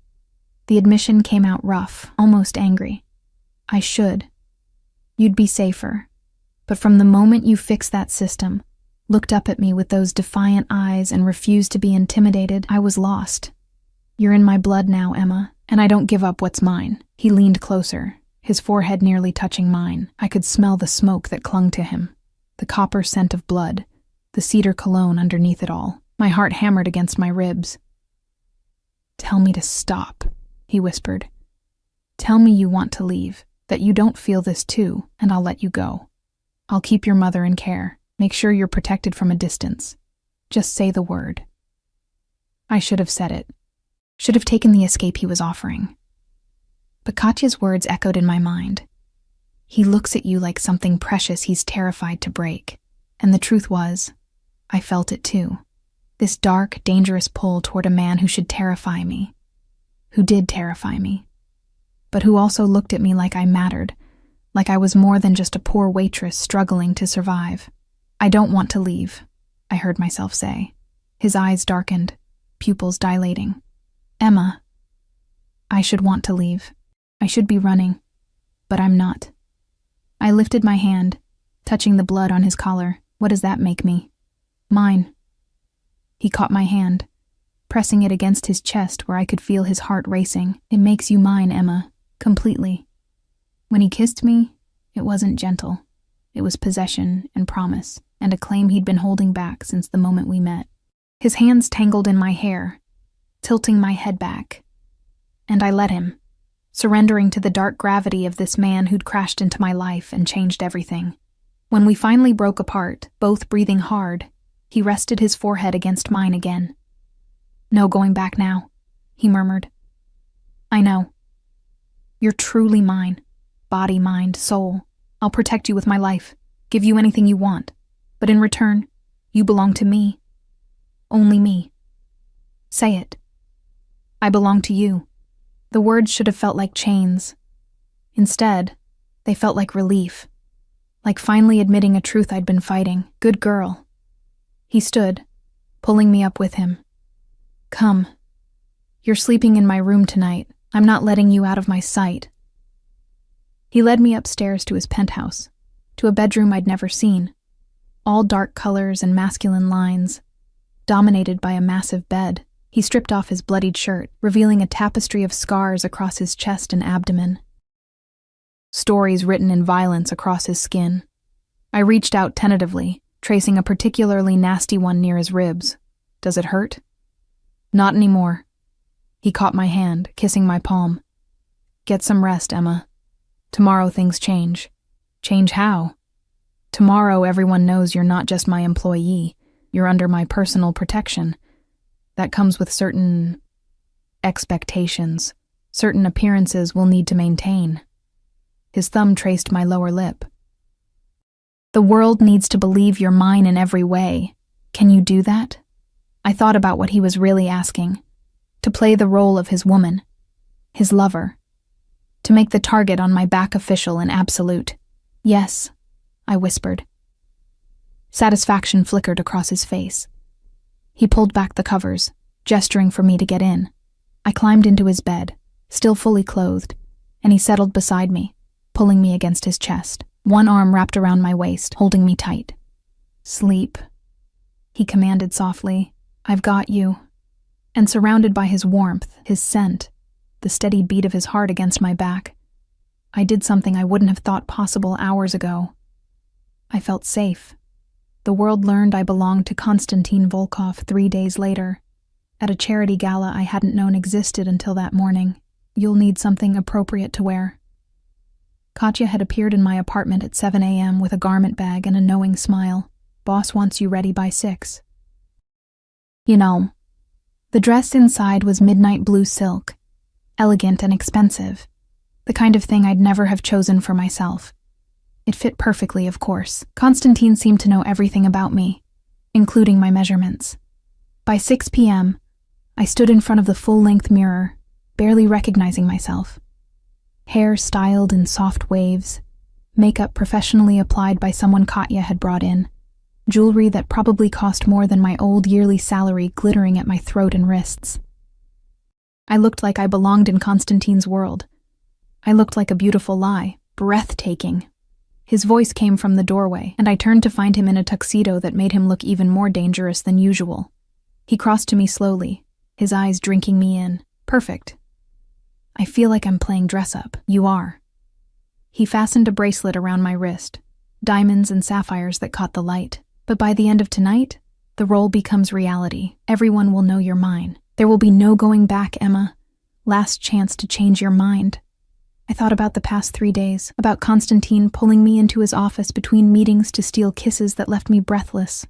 The admission came out rough, almost angry. I should. You'd be safer. But from the moment you fixed that system, looked up at me with those defiant eyes and refused to be intimidated, I was lost. You're in my blood now, Emma, and I don't give up what's mine. He leaned closer, his forehead nearly touching mine. I could smell the smoke that clung to him, the copper scent of blood, the cedar cologne underneath it all. My heart hammered against my ribs. Tell me to stop, he whispered. Tell me you want to leave, that you don't feel this too, and I'll let you go. I'll keep your mother in care, make sure you're protected from a distance. Just say the word. I should have said it. Should have taken the escape he was offering. But Katya's words echoed in my mind. He looks at you like something precious he's terrified to break. And the truth was, I felt it too. This dark, dangerous pull toward a man who should terrify me. Who did terrify me. But who also looked at me like I mattered, like I was more than just a poor waitress struggling to survive. I don't want to leave, I heard myself say. His eyes darkened, pupils dilating. Emma, I should want to leave. I should be running, but I'm not. I lifted my hand, touching the blood on his collar. What does that make me? Mine. He caught my hand, pressing it against his chest where I could feel his heart racing. It makes you mine, Emma, completely. When he kissed me, it wasn't gentle. It was possession and promise, and a claim he'd been holding back since the moment we met. His hands tangled in my hair, tilting my head back. And I let him, surrendering to the dark gravity of this man who'd crashed into my life and changed everything. When we finally broke apart, both breathing hard, he rested his forehead against mine again. No going back now, he murmured. I know. You're truly mine. Body, mind, soul. I'll protect you with my life, give you anything you want. But in return, you belong to me. Only me. Say it. I belong to you. The words should have felt like chains. Instead, they felt like relief. Like finally admitting a truth I'd been fighting. Good girl. He stood, pulling me up with him. Come. You're sleeping in my room tonight. I'm not letting you out of my sight. He led me upstairs to his penthouse, to a bedroom I'd never seen. All dark colors and masculine lines, dominated by a massive bed. He stripped off his bloodied shirt, revealing a tapestry of scars across his chest and abdomen. Stories written in violence across his skin. I reached out tentatively, tracing a particularly nasty one near his ribs. Does it hurt? Not anymore. He caught my hand, kissing my palm. Get some rest, Emma. Tomorrow things change. Change how? Tomorrow everyone knows you're not just my employee. You're under my personal protection. That comes with certain expectations, certain appearances we'll need to maintain. His thumb traced my lower lip. The world needs to believe you're mine in every way. Can you do that? I thought about what he was really asking. To play the role of his woman, his lover. To make the target on my back official and absolute. Yes, I whispered. Satisfaction flickered across his face. He pulled back the covers, gesturing for me to get in. I climbed into his bed, still fully clothed, and he settled beside me, pulling me against his chest, one arm wrapped around my waist, holding me tight. Sleep, he commanded softly. I've got you. And surrounded by his warmth, his scent, the steady beat of his heart against my back, I did something I wouldn't have thought possible hours ago. I felt safe. The world learned I belonged to Konstantin Volkov 3 days later, at a charity gala I hadn't known existed until that morning. You'll need something appropriate to wear. Katya had appeared in my apartment at 7 a.m. with a garment bag and a knowing smile. Boss wants you ready by 6. You know, the dress inside was midnight blue silk, elegant and expensive, the kind of thing I'd never have chosen for myself. It fit perfectly, of course. Konstantin seemed to know everything about me, including my measurements. By 6 p.m., I stood in front of the full-length mirror, barely recognizing myself. Hair styled in soft waves, Makeup professionally applied by someone Katya had brought in. Jewelry that probably cost more than my old yearly salary glittering at my throat and wrists. I looked like I belonged in Constantine's world. I looked like a beautiful lie, breathtaking. His voice came from the doorway, and I turned to find him in a tuxedo that made him look even more dangerous than usual. He crossed to me slowly, his eyes drinking me in. Perfect. I feel like I'm playing dress-up. You are. He fastened a bracelet around my wrist, diamonds and sapphires that caught the light. But by the end of tonight, the role becomes reality. Everyone will know you're mine. There will be no going back, Emma. Last chance to change your mind. I thought about the past 3 days, about Constantine pulling me into his office between meetings to steal kisses that left me breathless,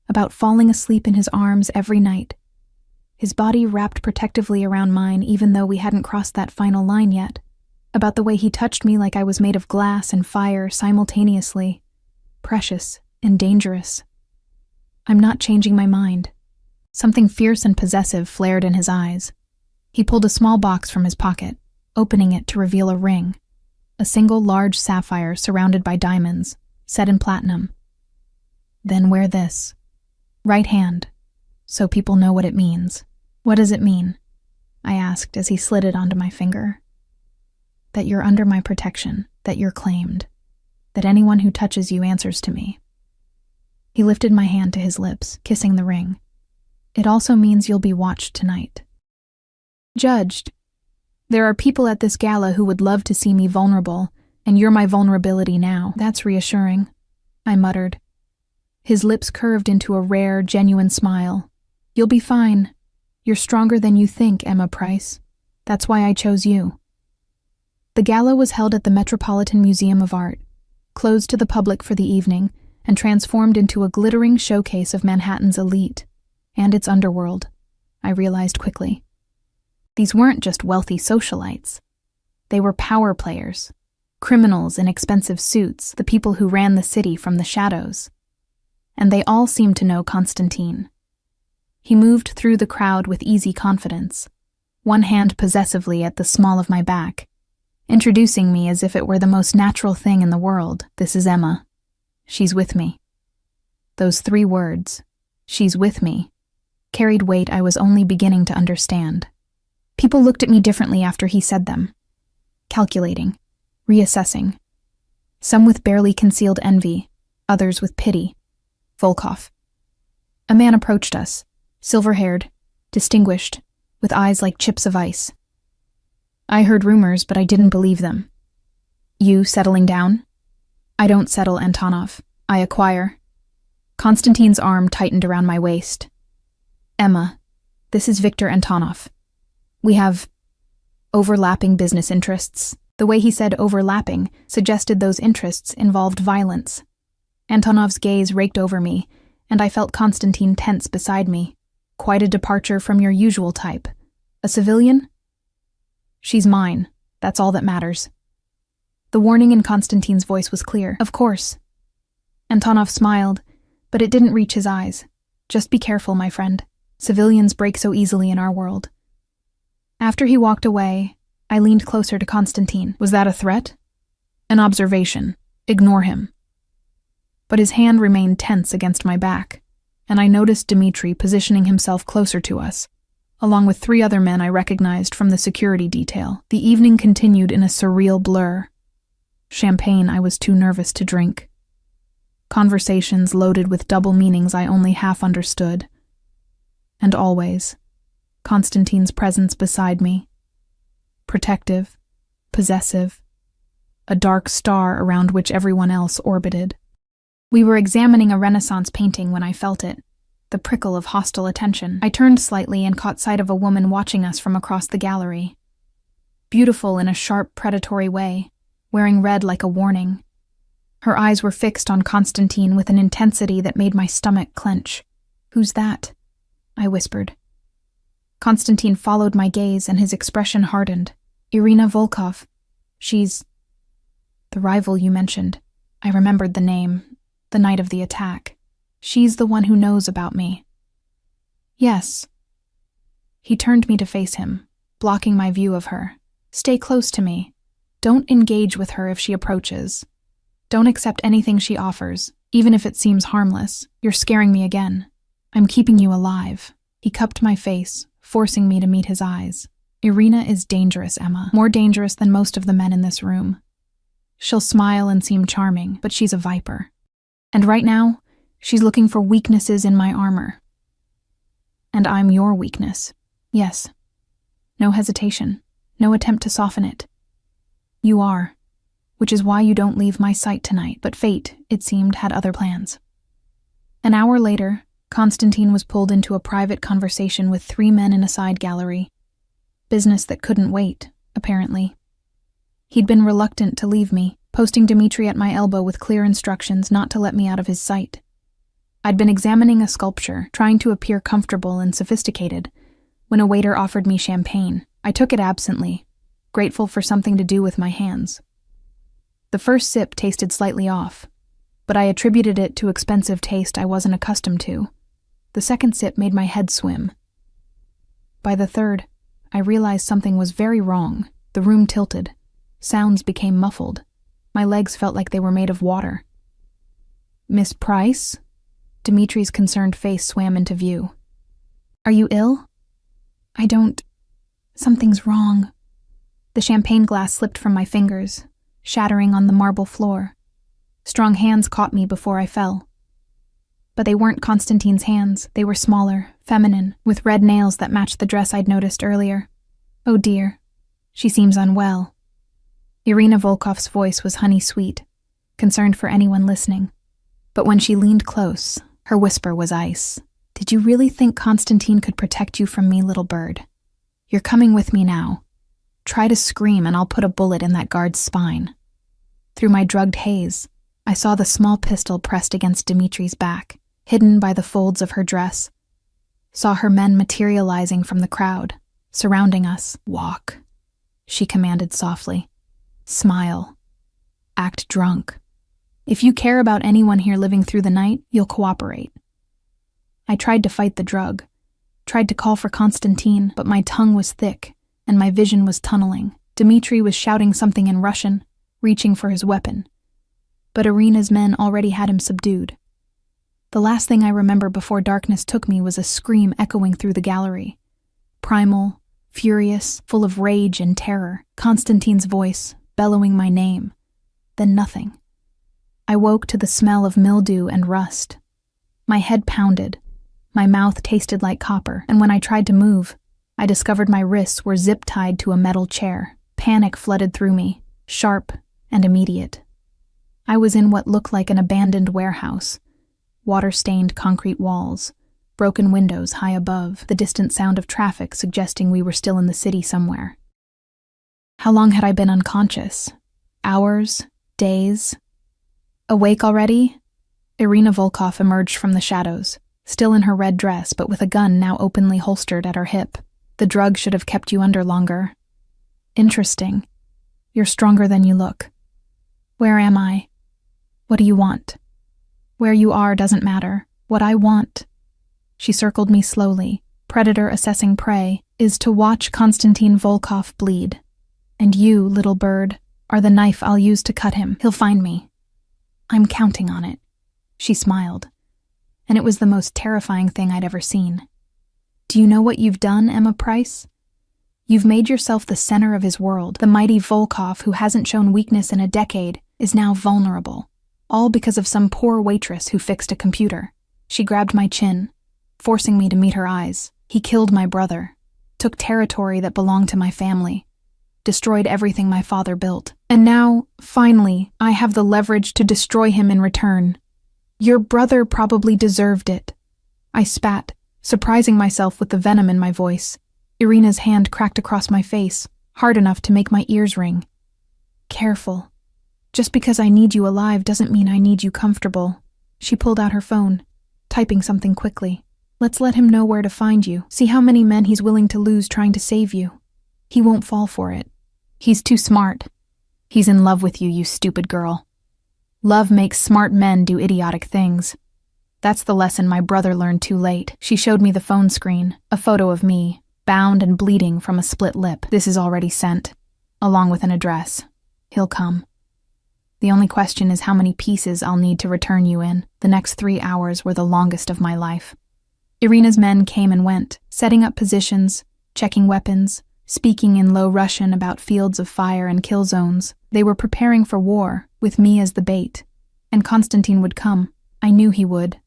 about falling asleep in his arms every night, his body wrapped protectively around mine even though we hadn't crossed that final line yet, about the way he touched me like I was made of glass and fire simultaneously, precious and dangerous. I'm not changing my mind. Something fierce and possessive flared in his eyes. He pulled a small box from his pocket, opening it to reveal a ring, a single large sapphire surrounded by diamonds, set in platinum. Then wear this. Right hand, so people know what it means. What does it mean? I asked as he slid it onto my finger. That you're under my protection, that you're claimed, that anyone who touches you answers to me. He lifted my hand to his lips, kissing the ring. It also means you'll be watched tonight. Judged. There are people at this gala who would love to see me vulnerable, and you're my vulnerability now. That's reassuring, I muttered. His lips curved into a rare, genuine smile. You'll be fine. You're stronger than you think, Emma Price. That's why I chose you. The gala was held at the Metropolitan Museum of Art, closed to the public for the evening, and transformed into a glittering showcase of Manhattan's elite and its underworld, I realized quickly. These weren't just wealthy socialites. They were power players, criminals in expensive suits, the people who ran the city from the shadows. And they all seemed to know Constantine. He moved through the crowd with easy confidence, one hand possessively at the small of my back, introducing me as if it were the most natural thing in the world. This is Emma. She's with me. Those 3 words, she's with me, carried weight I was only beginning to understand. People looked at me differently after he said them, calculating, reassessing, some with barely concealed envy, others with pity. Volkov. A man approached us, silver-haired, distinguished, with eyes like chips of ice. I heard rumors, but I didn't believe them. You settling down? I don't settle, Antonov. I acquire. Constantine's arm tightened around my waist. Emma, this is Viktor Antonov. We have overlapping business interests. The way he said overlapping suggested those interests involved violence. Antonov's gaze raked over me, and I felt Constantine tense beside me. Quite a departure from your usual type. A civilian? She's mine. That's all that matters. The warning in Constantine's voice was clear. Of course. Antonov smiled, but it didn't reach his eyes. Just be careful, my friend. Civilians break so easily in our world. After he walked away, I leaned closer to Constantine. Was that a threat? An observation. Ignore him. But his hand remained tense against my back, and I noticed Dmitri positioning himself closer to us, along with 3 other men I recognized from the security detail. The evening continued in a surreal blur. Champagne I was too nervous to drink. Conversations loaded with double meanings I only half understood. And always, Constantine's presence beside me. Protective, possessive, a dark star around which everyone else orbited. We were examining a Renaissance painting when I felt it, the prickle of hostile attention. I turned slightly and caught sight of a woman watching us from across the gallery. Beautiful in a sharp, predatory way, wearing red like a warning. Her eyes were fixed on Constantine with an intensity that made my stomach clench. Who's that? I whispered. Constantine followed my gaze and his expression hardened. Irina Volkov. She's the rival you mentioned. I remembered the name, the night of the attack. She's the one who knows about me. Yes. He turned me to face him, blocking my view of her. Stay close to me. Don't engage with her if she approaches. Don't accept anything she offers, even if it seems harmless. You're scaring me again. I'm keeping you alive. He cupped my face, forcing me to meet his eyes. Irina is dangerous, Emma. More dangerous than most of the men in this room. She'll smile and seem charming, but she's a viper. And right now, she's looking for weaknesses in my armor. And I'm your weakness. Yes. No hesitation. No attempt to soften it. You are. Which is why you don't leave my sight tonight. But fate, it seemed, had other plans. An hour later, Constantine was pulled into a private conversation with 3 men in a side gallery. Business that couldn't wait, apparently. He'd been reluctant to leave me, posting Dmitri at my elbow with clear instructions not to let me out of his sight. I'd been examining a sculpture, trying to appear comfortable and sophisticated, when a waiter offered me champagne. I took it absently, grateful for something to do with my hands. The first sip tasted slightly off, but I attributed it to expensive taste I wasn't accustomed to. The second sip made my head swim. By the third, I realized something was very wrong. The room tilted. Sounds became muffled. My legs felt like they were made of water. Miss Price? Dimitri's concerned face swam into view. Are you ill? Something's wrong. The champagne glass slipped from my fingers, shattering on the marble floor. Strong hands caught me before I fell. But they weren't Constantine's hands. They were smaller, feminine, with red nails that matched the dress I'd noticed earlier. Oh dear, she seems unwell. Irina Volkov's voice was honey-sweet, concerned for anyone listening. But when she leaned close, her whisper was ice. Did you really think Constantine could protect you from me, little bird? You're coming with me now. Try to scream and I'll put a bullet in that guard's spine. Through my drugged haze, I saw the small pistol pressed against Dimitri's back, hidden by the folds of her dress. Saw her men materializing from the crowd, surrounding us. Walk, she commanded softly. Smile. Act drunk. If you care about anyone here living through the night, you'll cooperate. I tried to fight the drug, tried to call for Constantine, but my tongue was thick and my vision was tunneling. Dmitri was shouting something in Russian, reaching for his weapon. But Irina's men already had him subdued. The last thing I remember before darkness took me was a scream echoing through the gallery. Primal, furious, full of rage and terror. Constantine's voice, bellowing my name. Then nothing. I woke to the smell of mildew and rust. My head pounded. My mouth tasted like copper, and when I tried to move, I discovered my wrists were zip-tied to a metal chair. Panic flooded through me, sharp and immediate. I was in what looked like an abandoned warehouse. Water-stained concrete walls, broken windows high above, the distant sound of traffic suggesting we were still in the city somewhere. How long had I been unconscious? Hours? Days? Awake already? Irina Volkov emerged from the shadows, still in her red dress but with a gun now openly holstered at her hip. The drug should have kept you under longer. Interesting. You're stronger than you look. Where am I? What do you want? Where you are doesn't matter. What I want, she circled me slowly, predator assessing prey, is to watch Constantine Volkov bleed. And you, little bird, are the knife I'll use to cut him. He'll find me. I'm counting on it. She smiled, and it was the most terrifying thing I'd ever seen. Do you know what you've done, Emma Price? You've made yourself the center of his world. The mighty Volkov, who hasn't shown weakness in a decade, is now vulnerable. All because of some poor waitress who fixed a computer. She grabbed my chin, forcing me to meet her eyes. He killed my brother, took territory that belonged to my family, destroyed everything my father built. And now, finally, I have the leverage to destroy him in return. Your brother probably deserved it. I spat, surprising myself with the venom in my voice. Irina's hand cracked across my face, hard enough to make my ears ring. Careful. Just because I need you alive doesn't mean I need you comfortable. She pulled out her phone, typing something quickly. Let's let him know where to find you. See how many men he's willing to lose trying to save you. He won't fall for it. He's too smart. He's in love with you, you stupid girl. Love makes smart men do idiotic things. That's the lesson my brother learned too late. She showed me the phone screen, a photo of me, bound and bleeding from a split lip. This is already sent, along with an address. He'll come. The only question is how many pieces I'll need to return you in. The next 3 hours were the longest of my life. Irina's men came and went, setting up positions, checking weapons, speaking in low Russian about fields of fire and kill zones. They were preparing for war, with me as the bait. And Konstantin would come. I knew he would.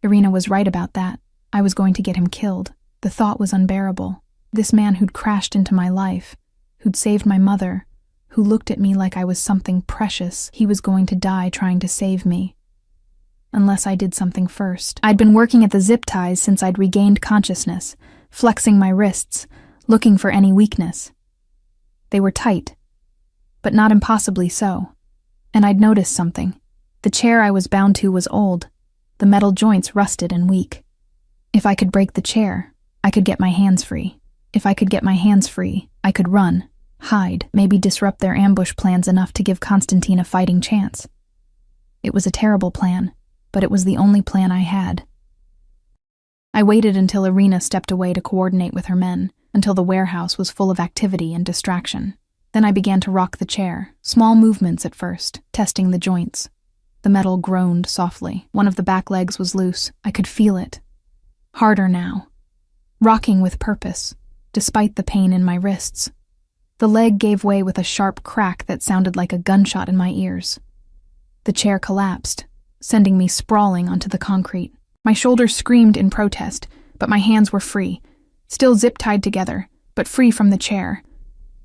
Irina was right about that. I was going to get him killed. The thought was unbearable. This man who'd crashed into my life, who'd saved my mother, who looked at me like I was something precious, he was going to die trying to save me. Unless I did something first. I'd been working at the zip ties since I'd regained consciousness, flexing my wrists, looking for any weakness. They were tight, but not impossibly so. And I'd noticed something. The chair I was bound to was old, the metal joints rusted and weak. If I could break the chair, I could get my hands free. If I could get my hands free, I could run, hide, maybe disrupt their ambush plans enough to give Konstantin a fighting chance. It was a terrible plan, but it was the only plan I had. I waited until Irina stepped away to coordinate with her men, until the warehouse was full of activity and distraction. Then I began to rock the chair, small movements at first, testing the joints. The metal groaned softly. One of the back legs was loose. I could feel it. Harder now. Rocking with purpose, despite the pain in my wrists. The leg gave way with a sharp crack that sounded like a gunshot in my ears. The chair collapsed, sending me sprawling onto the concrete. My shoulders screamed in protest, but my hands were free, still zip-tied together, but free from the chair.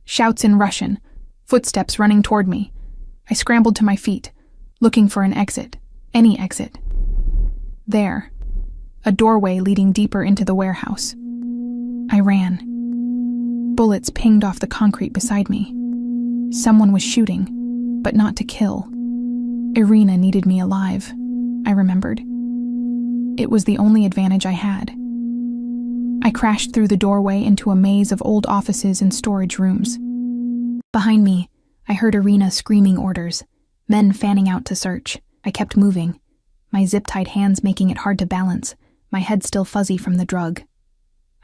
Shouts in Russian, footsteps running toward me. I scrambled to my feet, looking for an exit, any exit. There, a doorway leading deeper into the warehouse. I ran. Bullets pinged off the concrete beside me. Someone was shooting, but not to kill. Irina needed me alive, I remembered. It was the only advantage I had. I crashed through the doorway into a maze of old offices and storage rooms. Behind me, I heard Irina screaming orders, men fanning out to search. I kept moving, my zip-tied hands making it hard to balance, my head still fuzzy from the drug.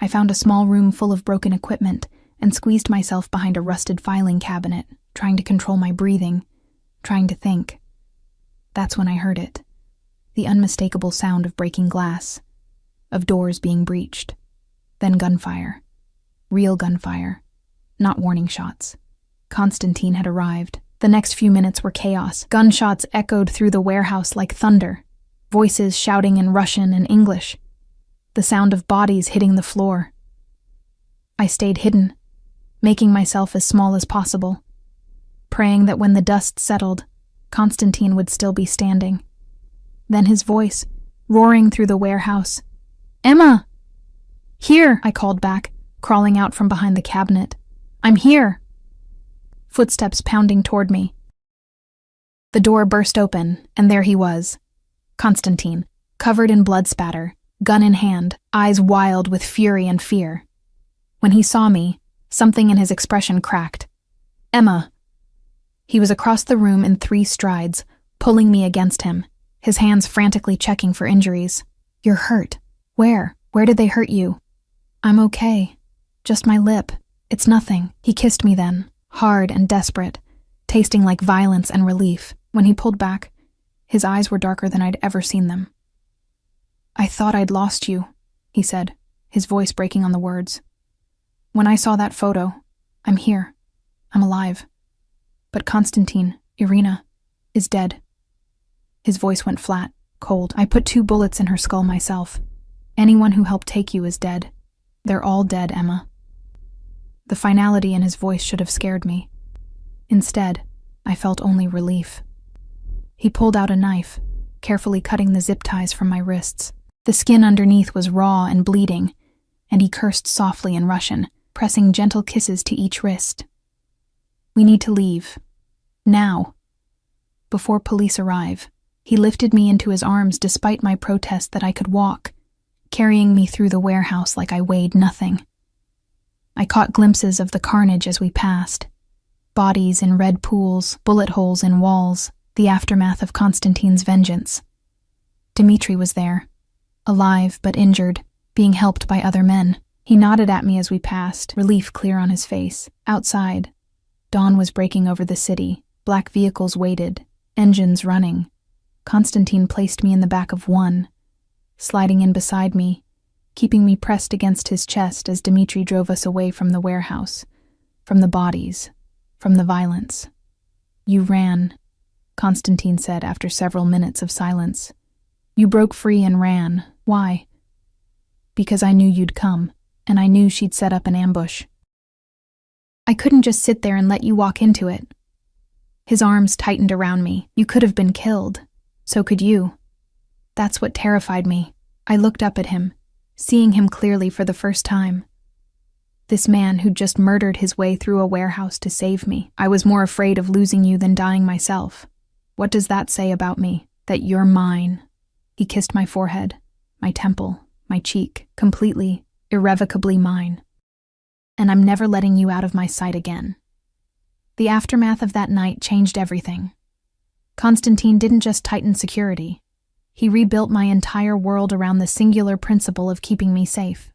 I found a small room full of broken equipment and squeezed myself behind a rusted filing cabinet, trying to control my breathing, trying to think. That's when I heard it. The unmistakable sound of breaking glass, of doors being breached. Then gunfire. Real gunfire. Not warning shots. Konstantin had arrived. The next few minutes were chaos. Gunshots echoed through the warehouse like thunder. Voices shouting in Russian and English. The sound of bodies hitting the floor. I stayed hidden, making myself as small as possible, praying that when the dust settled, Konstantin would still be standing. Then his voice, roaring through the warehouse. "Emma!" "Here," I called back, crawling out from behind the cabinet. "I'm here." Footsteps pounding toward me. The door burst open, and there he was. Konstantin, covered in blood spatter, gun in hand, eyes wild with fury and fear. When he saw me, something in his expression cracked. "Emma!" He was across the room in 3 strides, pulling me against him, his hands frantically checking for injuries. "You're hurt. Where? Where did they hurt you?" "I'm okay. Just my lip. It's nothing." He kissed me then, hard and desperate, tasting like violence and relief. When he pulled back, his eyes were darker than I'd ever seen them. "I thought I'd lost you," he said, his voice breaking on the words. "When I saw that photo, I'm here. I'm alive. But Konstantin, Irina, is dead." His voice went flat, cold. "I put 2 bullets in her skull myself. Anyone who helped take you is dead. They're all dead, Emma." The finality in his voice should have scared me. Instead, I felt only relief. He pulled out a knife, carefully cutting the zip ties from my wrists. The skin underneath was raw and bleeding, and he cursed softly in Russian, pressing gentle kisses to each wrist. "We need to leave. Now." Before police arrive, he lifted me into his arms despite my protest that I could walk, carrying me through the warehouse like I weighed nothing. I caught glimpses of the carnage as we passed. Bodies in red pools, bullet holes in walls, the aftermath of Konstantin's vengeance. Dmitri was there, alive but injured, being helped by other men. He nodded at me as we passed, relief clear on his face. Outside, dawn was breaking over the city. Black vehicles waited, Engines running. Constantine placed me in the back of one, sliding in beside me, keeping me pressed against his chest as Dmitri drove us away from the warehouse, from the bodies, from the violence. "You ran," Constantine said after several minutes of silence. "You broke free and ran. Why?" "Because I knew you'd come, and I knew she'd set up an ambush. I couldn't just sit there and let you walk into it." His arms tightened around me. "You could have been killed. So could you." That's what terrified me. I looked up at him, seeing him clearly for the first time. This man who'd just murdered his way through a warehouse to save me. I was more afraid of losing you than dying myself. What does that say about me? That you're mine? He kissed my forehead, my temple, my cheek, completely, irrevocably mine. And I'm never letting you out of my sight again. The aftermath of that night changed everything. Constantine didn't just tighten security. He rebuilt my entire world around the singular principle of keeping me safe.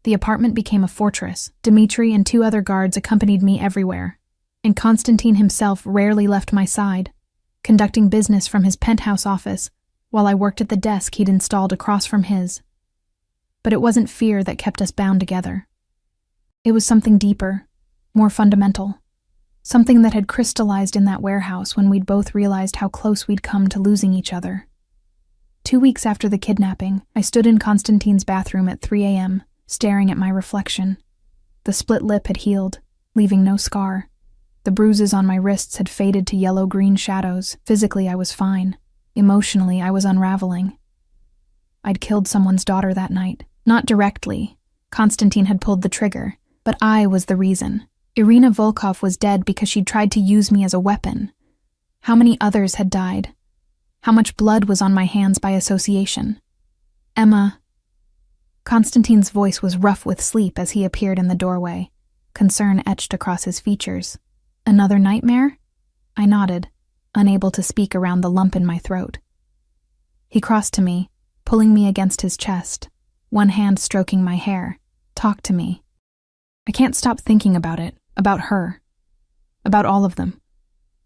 The apartment became a fortress. Dmitri and 2 other guards accompanied me everywhere, and Constantine himself rarely left my side, conducting business from his penthouse office while I worked at the desk he'd installed across from his. But it wasn't fear that kept us bound together. It was something deeper, more fundamental, something that had crystallized in that warehouse when we'd both realized how close we'd come to losing each other. 2 weeks after the kidnapping, I stood in Constantine's bathroom at 3 a.m., staring at my reflection. The split lip had healed, leaving no scar. The bruises on my wrists had faded to yellow-green shadows. Physically, I was fine. Emotionally, I was unraveling. I'd killed someone's daughter that night. Not directly. Constantine had pulled the trigger, but I was the reason. Irina Volkov was dead because she'd tried to use me as a weapon. How many others had died? How much blood was on my hands by association? Emma. Constantine's voice was rough with sleep as he appeared in the doorway, concern etched across his features. Another nightmare? I nodded, unable to speak around the lump in my throat. He crossed to me, pulling me against his chest, one hand stroking my hair. "Talk to me." I can't stop thinking about it, about her, about all of them.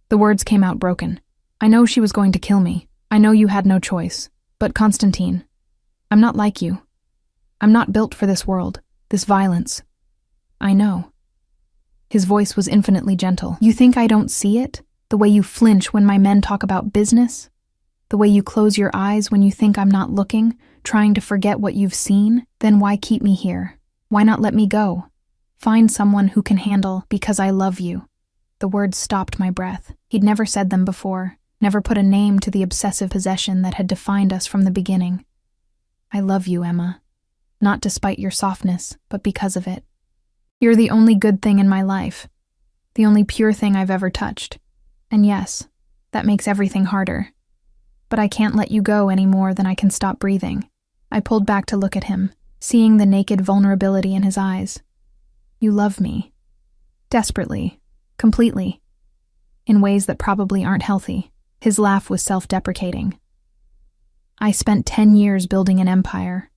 The words came out broken. "I know she was going to kill me. I know you had no choice. But Constantine, I'm not like you. I'm not built for this world, this violence. I know." His voice was infinitely gentle. "You think I don't see it? The way you flinch when my men talk about business? The way you close your eyes when you think I'm not looking, trying to forget what you've seen? Then why keep me here? Why not let me go? Find someone who can handle, because I love you." The words stopped my breath. He'd never said them before, never put a name to the obsessive possession that had defined us from the beginning. "I love you, Emma. Not despite your softness, but because of it. You're the only good thing in my life, the only pure thing I've ever touched. And yes, that makes everything harder. But I can't let you go any more than I can stop breathing." I pulled back to look at him, seeing the naked vulnerability in his eyes. "You love me. Desperately. Completely. In ways that probably aren't healthy." His laugh was self-deprecating. "I spent 10 years building an empire,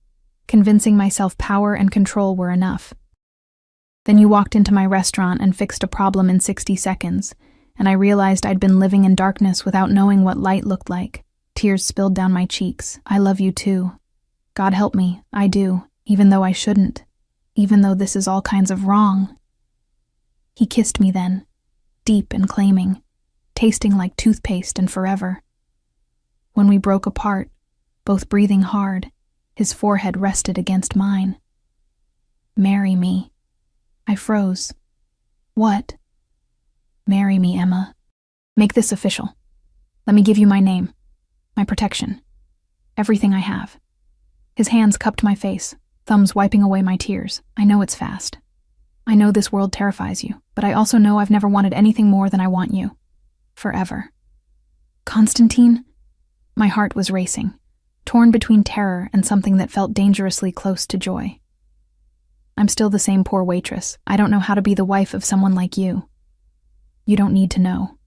convincing myself power and control were enough. Then you walked into my restaurant and fixed a problem in 60 seconds, and I realized I'd been living in darkness without knowing what light looked like." Tears spilled down my cheeks. "I love you too. God help me, I do, even though I shouldn't, even though this is all kinds of wrong." He kissed me then, deep and claiming, tasting like toothpaste and forever. When we broke apart, both breathing hard, his forehead rested against mine. "Marry me." I froze. "What?" "Marry me, Emma. Make this official. Let me give you my name, my protection, everything I have." His hands cupped my face, thumbs wiping away my tears. "I know it's fast. I know this world terrifies you, but I also know I've never wanted anything more than I want you. Forever." "Constantine?" My heart was racing, torn between terror and something that felt dangerously close to joy. "I'm still the same poor waitress. I don't know how to be the wife of someone like you. You don't need to know.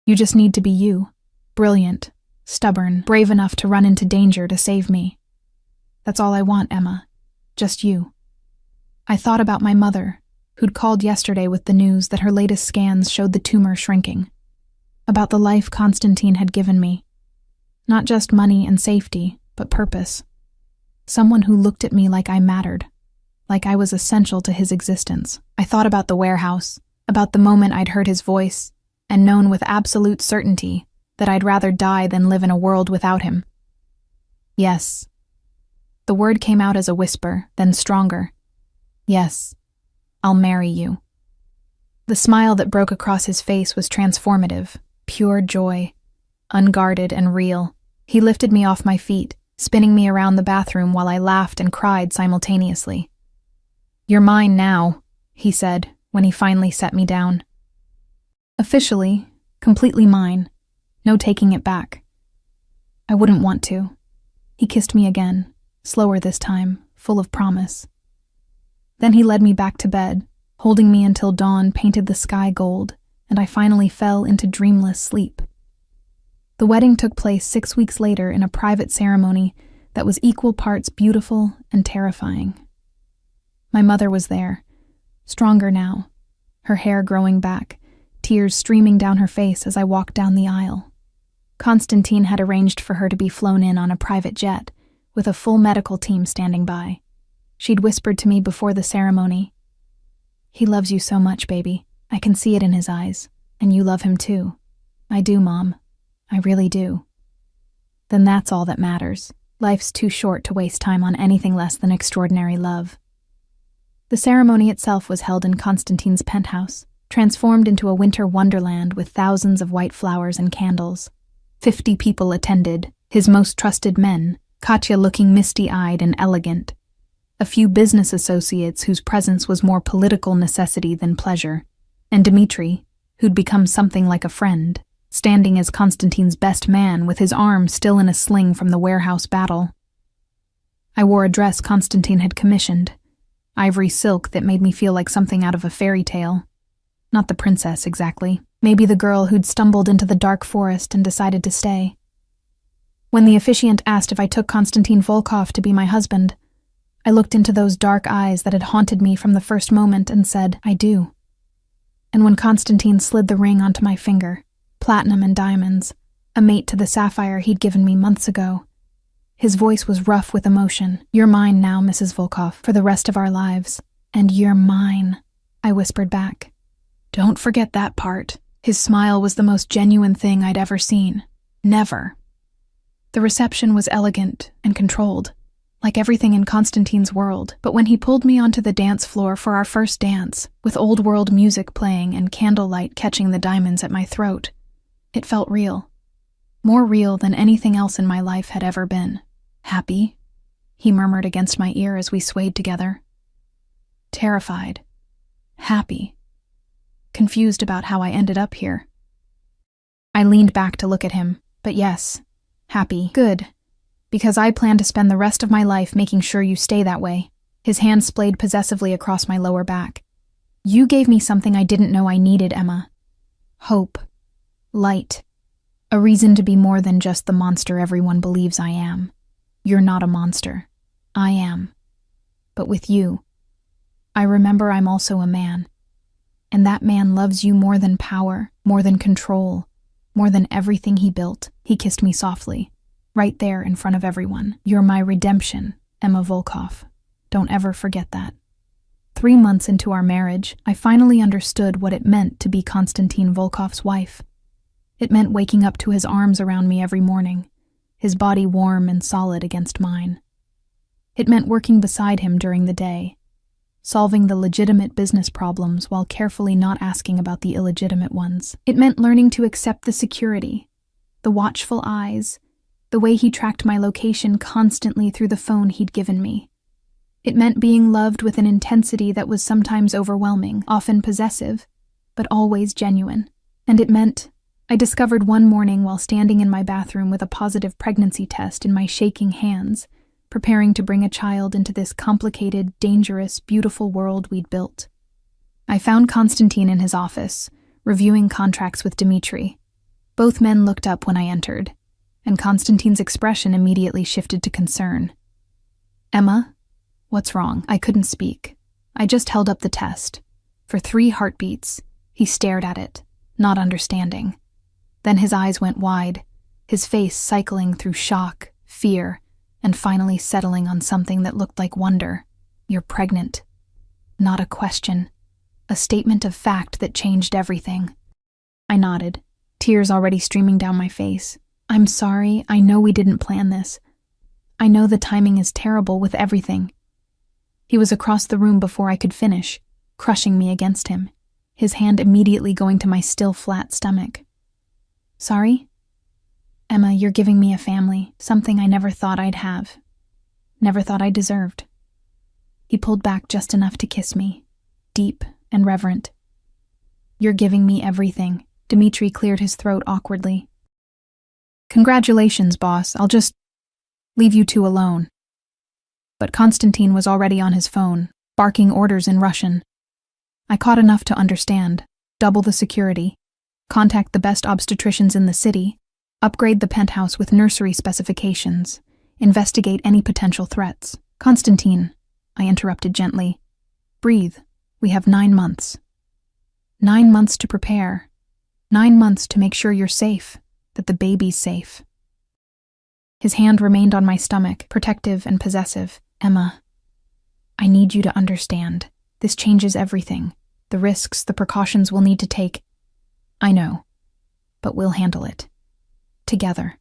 You just need to be you, brilliant, stubborn, brave enough to run into danger to save me. That's all I want, Emma. Just you." I thought about my mother, who'd called yesterday with the news that her latest scans showed the tumor shrinking. about the life Constantine had given me. Not just money and safety, but purpose. Someone who looked at me like I mattered, like I was essential to his existence. I thought about the warehouse, about the moment I'd heard his voice, and known with absolute certainty that I'd rather die than live in a world without him. Yes. The word came out as a whisper, then stronger. Yes, I'll marry you. The smile that broke across his face was transformative, pure joy, unguarded and real. He lifted me off my feet, spinning me around the bathroom while I laughed and cried simultaneously. "You're mine now," he said when he finally set me down. Officially, completely mine, no taking it back. I wouldn't want to. He kissed me again, slower this time, full of promise. Then he led me back to bed, holding me until dawn painted the sky gold, and I finally fell into dreamless sleep. The wedding took place 6 weeks later in a private ceremony that was equal parts beautiful and terrifying. My mother was there, stronger now, her hair growing back, tears streaming down her face as I walked down the aisle. Constantine had arranged for her to be flown in on a private jet, with a full medical team standing by. She'd whispered to me before the ceremony, "He loves you so much, baby. I can see it in his eyes, and you love him too." "I do, Mom. I really do." "Then that's all that matters. Life's too short to waste time on anything less than extraordinary love." The ceremony itself was held in Constantine's penthouse, transformed into a winter wonderland with thousands of white flowers and candles. 50 people attended, his most trusted men, Katya looking misty-eyed and elegant. A few business associates whose presence was more political necessity than pleasure, and Dmitri, who'd become something like a friend, standing as Constantine's best man with his arm still in a sling from the warehouse battle. I wore a dress Constantine had commissioned, ivory silk that made me feel like something out of a fairy tale. Not the princess, exactly. Maybe the girl who'd stumbled into the dark forest and decided to stay. When the officiant asked if I took Konstantin Volkov to be my husband, I looked into those dark eyes that had haunted me from the first moment and said, "I do." And when Constantine slid the ring onto my finger, platinum and diamonds, a mate to the sapphire he'd given me months ago, his voice was rough with emotion. "You're mine now, Mrs. Volkov, for the rest of our lives. And you're mine," I whispered back. "Don't forget that part." His smile was the most genuine thing I'd ever seen. Never. The reception was elegant and controlled, like everything in Constantine's world, but when he pulled me onto the dance floor for our first dance, with old-world music playing and candlelight catching the diamonds at my throat, it felt real. More real than anything else in my life had ever been. "Happy?" he murmured against my ear as we swayed together. Terrified. Happy. Confused about how I ended up here. I leaned back to look at him, but yes, happy. Good. Because I plan to spend the rest of my life making sure you stay that way. His hand splayed possessively across my lower back. "You gave me something I didn't know I needed, Emma. Hope. Light. A reason to be more than just the monster everyone believes I am. You're not a monster. I am. But with you, I remember I'm also a man. And that man loves you more than power, more than control, more than everything he built." He kissed me softly, right there in front of everyone. "You're my redemption, Emma Volkov. Don't ever forget that." 3 months into our marriage, I finally understood what it meant to be Konstantin Volkov's wife. It meant waking up to his arms around me every morning, his body warm and solid against mine. It meant working beside him during the day, solving the legitimate business problems while carefully not asking about the illegitimate ones. It meant learning to accept the security, the watchful eyes, the way he tracked my location constantly through the phone he'd given me. It meant being loved with an intensity that was sometimes overwhelming, often possessive, but always genuine. And it meant I discovered one morning while standing in my bathroom with a positive pregnancy test in my shaking hands, preparing to bring a child into this complicated, dangerous, beautiful world we'd built. I found Konstantin in his office, reviewing contracts with Dmitri. Both men looked up when I entered, and Konstantin's expression immediately shifted to concern. "Emma, what's wrong?" I couldn't speak. I just held up the test. For 3 heartbeats, he stared at it, not understanding. Then his eyes went wide, his face cycling through shock, fear, and finally settling on something that looked like wonder. "You're pregnant." Not a question. A statement of fact that changed everything. I nodded, tears already streaming down my face. "I'm sorry, I know we didn't plan this. I know the timing is terrible with everything." He was across the room before I could finish, crushing me against him, his hand immediately going to my still flat stomach. "Sorry? Emma, you're giving me a family, something I never thought I'd have. Never thought I deserved." He pulled back just enough to kiss me, deep and reverent. "You're giving me everything." Dmitri cleared his throat awkwardly. "Congratulations, boss. I'll just leave you two alone." But Konstantin was already on his phone, barking orders in Russian. I caught enough to understand. Double the security. Contact the best obstetricians in the city. Upgrade the penthouse with nursery specifications. Investigate any potential threats. "Konstantin," I interrupted gently. "Breathe. We have 9 months. 9 months to prepare. 9 months to make sure you're safe, that the baby's safe." His hand remained on my stomach, protective and possessive. "Emma, I need you to understand. This changes everything. The risks, the precautions we'll need to take. I know, but we'll handle it. Together."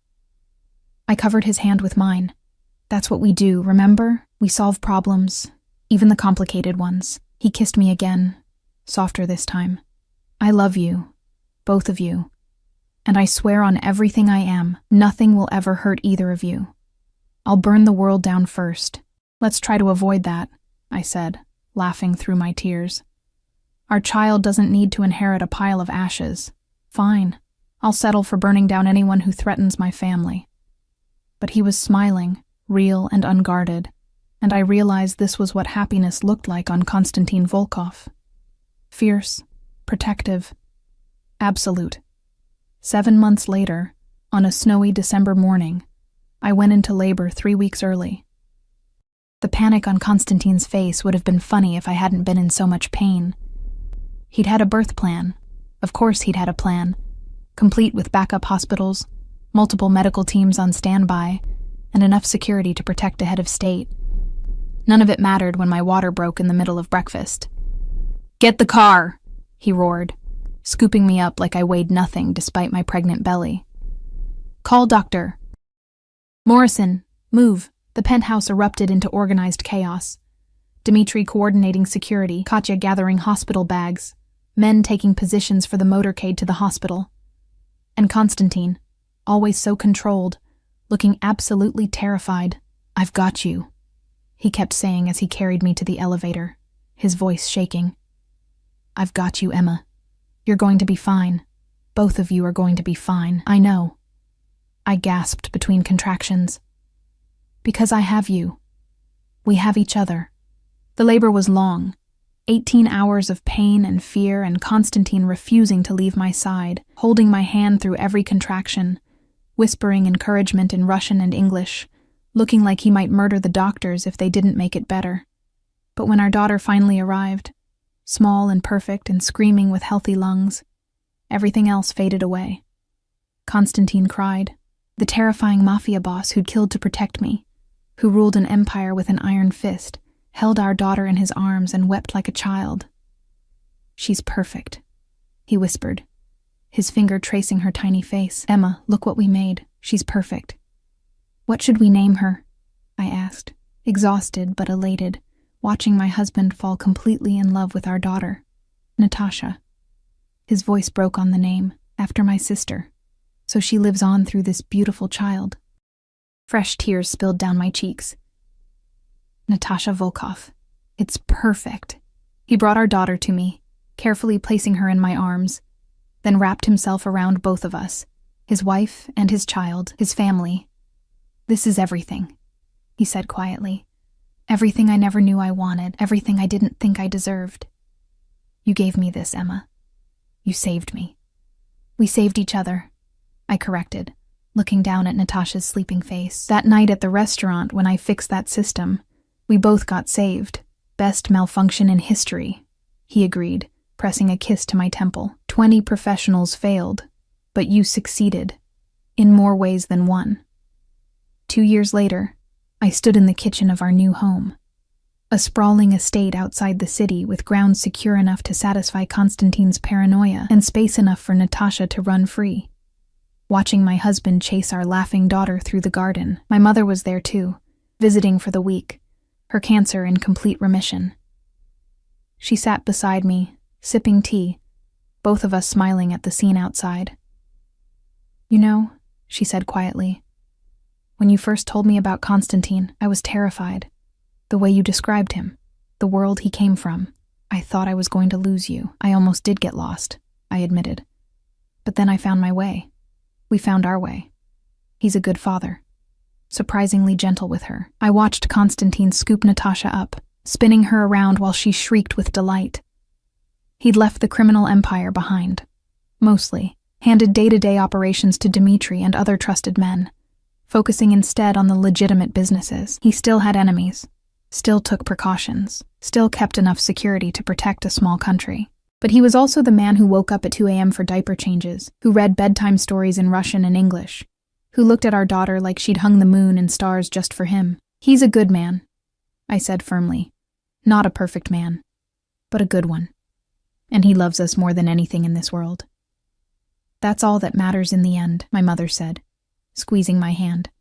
I covered his hand with mine. "That's what we do, remember? We solve problems, even the complicated ones." He kissed me again, softer this time. "I love you, both of you. And I swear on everything I am, nothing will ever hurt either of you. I'll burn the world down first. Let's try to avoid that," I said, laughing through my tears. "Our child doesn't need to inherit a pile of ashes. Fine, I'll settle for burning down anyone who threatens my family." But he was smiling, real and unguarded, and I realized this was what happiness looked like on Konstantin Volkov. Fierce, protective, absolute. 7 months later, on a snowy December morning, I went into labor 3 weeks early. The panic on Konstantin's face would have been funny if I hadn't been in so much pain. He'd had a birth plan. Of course he'd had a plan, complete with backup hospitals, multiple medical teams on standby, and enough security to protect a head of state. None of it mattered when my water broke in the middle of breakfast. "Get the car!" he roared, scooping me up like I weighed nothing despite my pregnant belly. "Call Dr. Morrison, move." The penthouse erupted into organized chaos. Dmitri coordinating security, Katya gathering hospital bags, men taking positions for the motorcade to the hospital. And Konstantin, always so controlled, looking absolutely terrified. "I've got you," he kept saying as he carried me to the elevator, his voice shaking. "I've got you, Emma. You're going to be fine. Both of you are going to be fine. I know." I gasped between contractions. "Because I have you. We have each other." The labor was long. 18 hours of pain and fear, and Konstantin refusing to leave my side, holding my hand through every contraction, whispering encouragement in Russian and English, looking like he might murder the doctors if they didn't make it better. But when our daughter finally arrived, small and perfect and screaming with healthy lungs, everything else faded away. Konstantin cried. The terrifying Mafia boss who'd killed to protect me, who ruled an empire with an iron fist, held our daughter in his arms and wept like a child. "She's perfect," he whispered, his finger tracing her tiny face. "Emma, look what we made. She's perfect." "What should we name her?" I asked, exhausted but elated, watching my husband fall completely in love with our daughter. "Natasha." His voice broke on the name, after my sister. "So she lives on through this beautiful child." Fresh tears spilled down my cheeks. "Natasha Volkov. It's perfect." He brought our daughter to me, carefully placing her in my arms, then wrapped himself around both of us, his wife and his child, his family. "This is everything," he said quietly. "Everything I never knew I wanted, everything I didn't think I deserved. You gave me this, Emma. You saved me." "We saved each other," I corrected, looking down at Natasha's sleeping face. "That night at the restaurant when I fixed that system, we both got saved. Best malfunction in history," he agreed, pressing a kiss to my temple. 20 professionals failed, But you succeeded, in more ways than one. 2 years later, I stood in the kitchen of our new home. A sprawling estate outside the city with grounds secure enough to satisfy Konstantin's paranoia and space enough for Natasha to run free. Watching my husband chase our laughing daughter through the garden, my mother was there too, visiting for the week, her cancer in complete remission. She sat beside me, sipping tea, both of us smiling at the scene outside. "You know," she said quietly, "when you first told me about Konstantin, I was terrified. The way you described him, the world he came from, I thought I was going to lose you. I almost did get lost," I admitted. "But then I found my way. We found our way. He's a good father. Surprisingly gentle with her." I watched Konstantin scoop Natasha up, spinning her around while she shrieked with delight. He'd left the criminal empire behind, mostly, handed day-to-day operations to Dmitri and other trusted men, focusing instead on the legitimate businesses. He still had enemies, still took precautions, still kept enough security to protect a small country. But he was also the man who woke up at 2 a.m. for diaper changes, who read bedtime stories in Russian and English, who looked at our daughter like she'd hung the moon and stars just for him. "He's a good man," I said firmly. "Not a perfect man, but a good one. And he loves us more than anything in this world." "That's all that matters in the end," my mother said, squeezing my hand.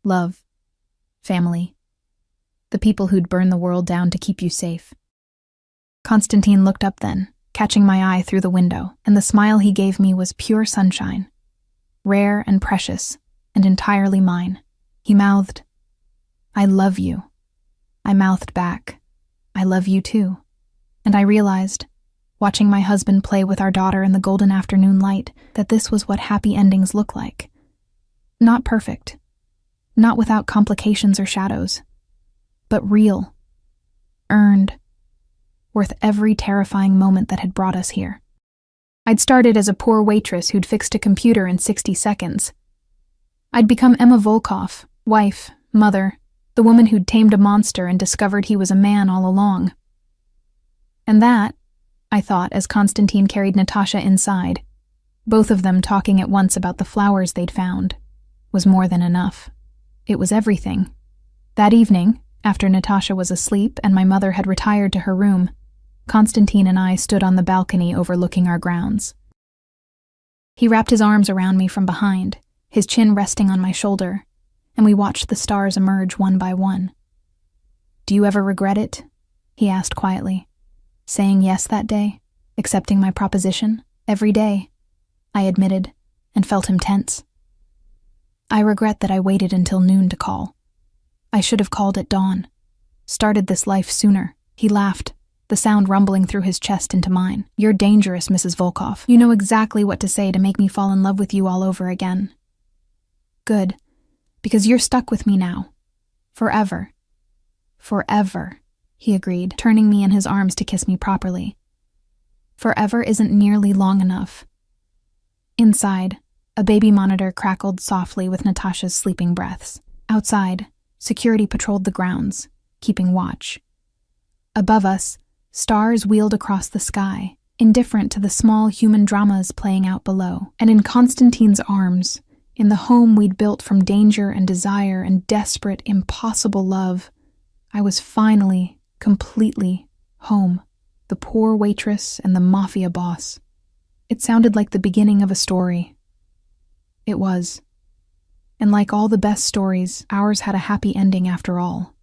"Love, family, the people who'd burn the world down to keep you safe." Konstantin looked up then, catching my eye through the window, and the smile he gave me was pure sunshine, rare and precious, and entirely mine. He mouthed, "I love you." I mouthed back, "I love you too." And I realized, watching my husband play with our daughter in the golden afternoon light, that this was what happy endings look like. Not perfect, not without complications or shadows, but real, earned, worth every terrifying moment that had brought us here. I'd started as a poor waitress who'd fixed a computer in 60 seconds. I'd become Emma Volkov, wife, mother, the woman who'd tamed a monster and discovered he was a man all along. And that, I thought as Konstantin carried Natasha inside, both of them talking at once about the flowers they'd found, was more than enough. It was everything. That evening, after Natasha was asleep and my mother had retired to her room, Konstantin and I stood on the balcony overlooking our grounds. He wrapped his arms around me from behind, his chin resting on my shoulder, and we watched the stars emerge one by one. "Do you ever regret it?" he asked quietly. "Saying yes that day? Accepting my proposition? Every day?" I admitted, and felt him tense. "I regret that I waited until noon to call. I should have called at dawn. Started this life sooner." He laughed, the sound rumbling through his chest into mine. "You're dangerous, Mrs. Volkov. You know exactly what to say to make me fall in love with you all over again." "Good, because you're stuck with me now. Forever." "Forever," he agreed, turning me in his arms to kiss me properly. "Forever isn't nearly long enough." Inside, a baby monitor crackled softly with Natasha's sleeping breaths. Outside, security patrolled the grounds, keeping watch. Above us, stars wheeled across the sky, indifferent to the small human dramas playing out below. And in Konstantin's arms, in the home we'd built from danger and desire and desperate, impossible love, I was finally, completely home. The poor waitress and the Mafia boss. It sounded like the beginning of a story. It was. And like all the best stories, ours had a happy ending after all.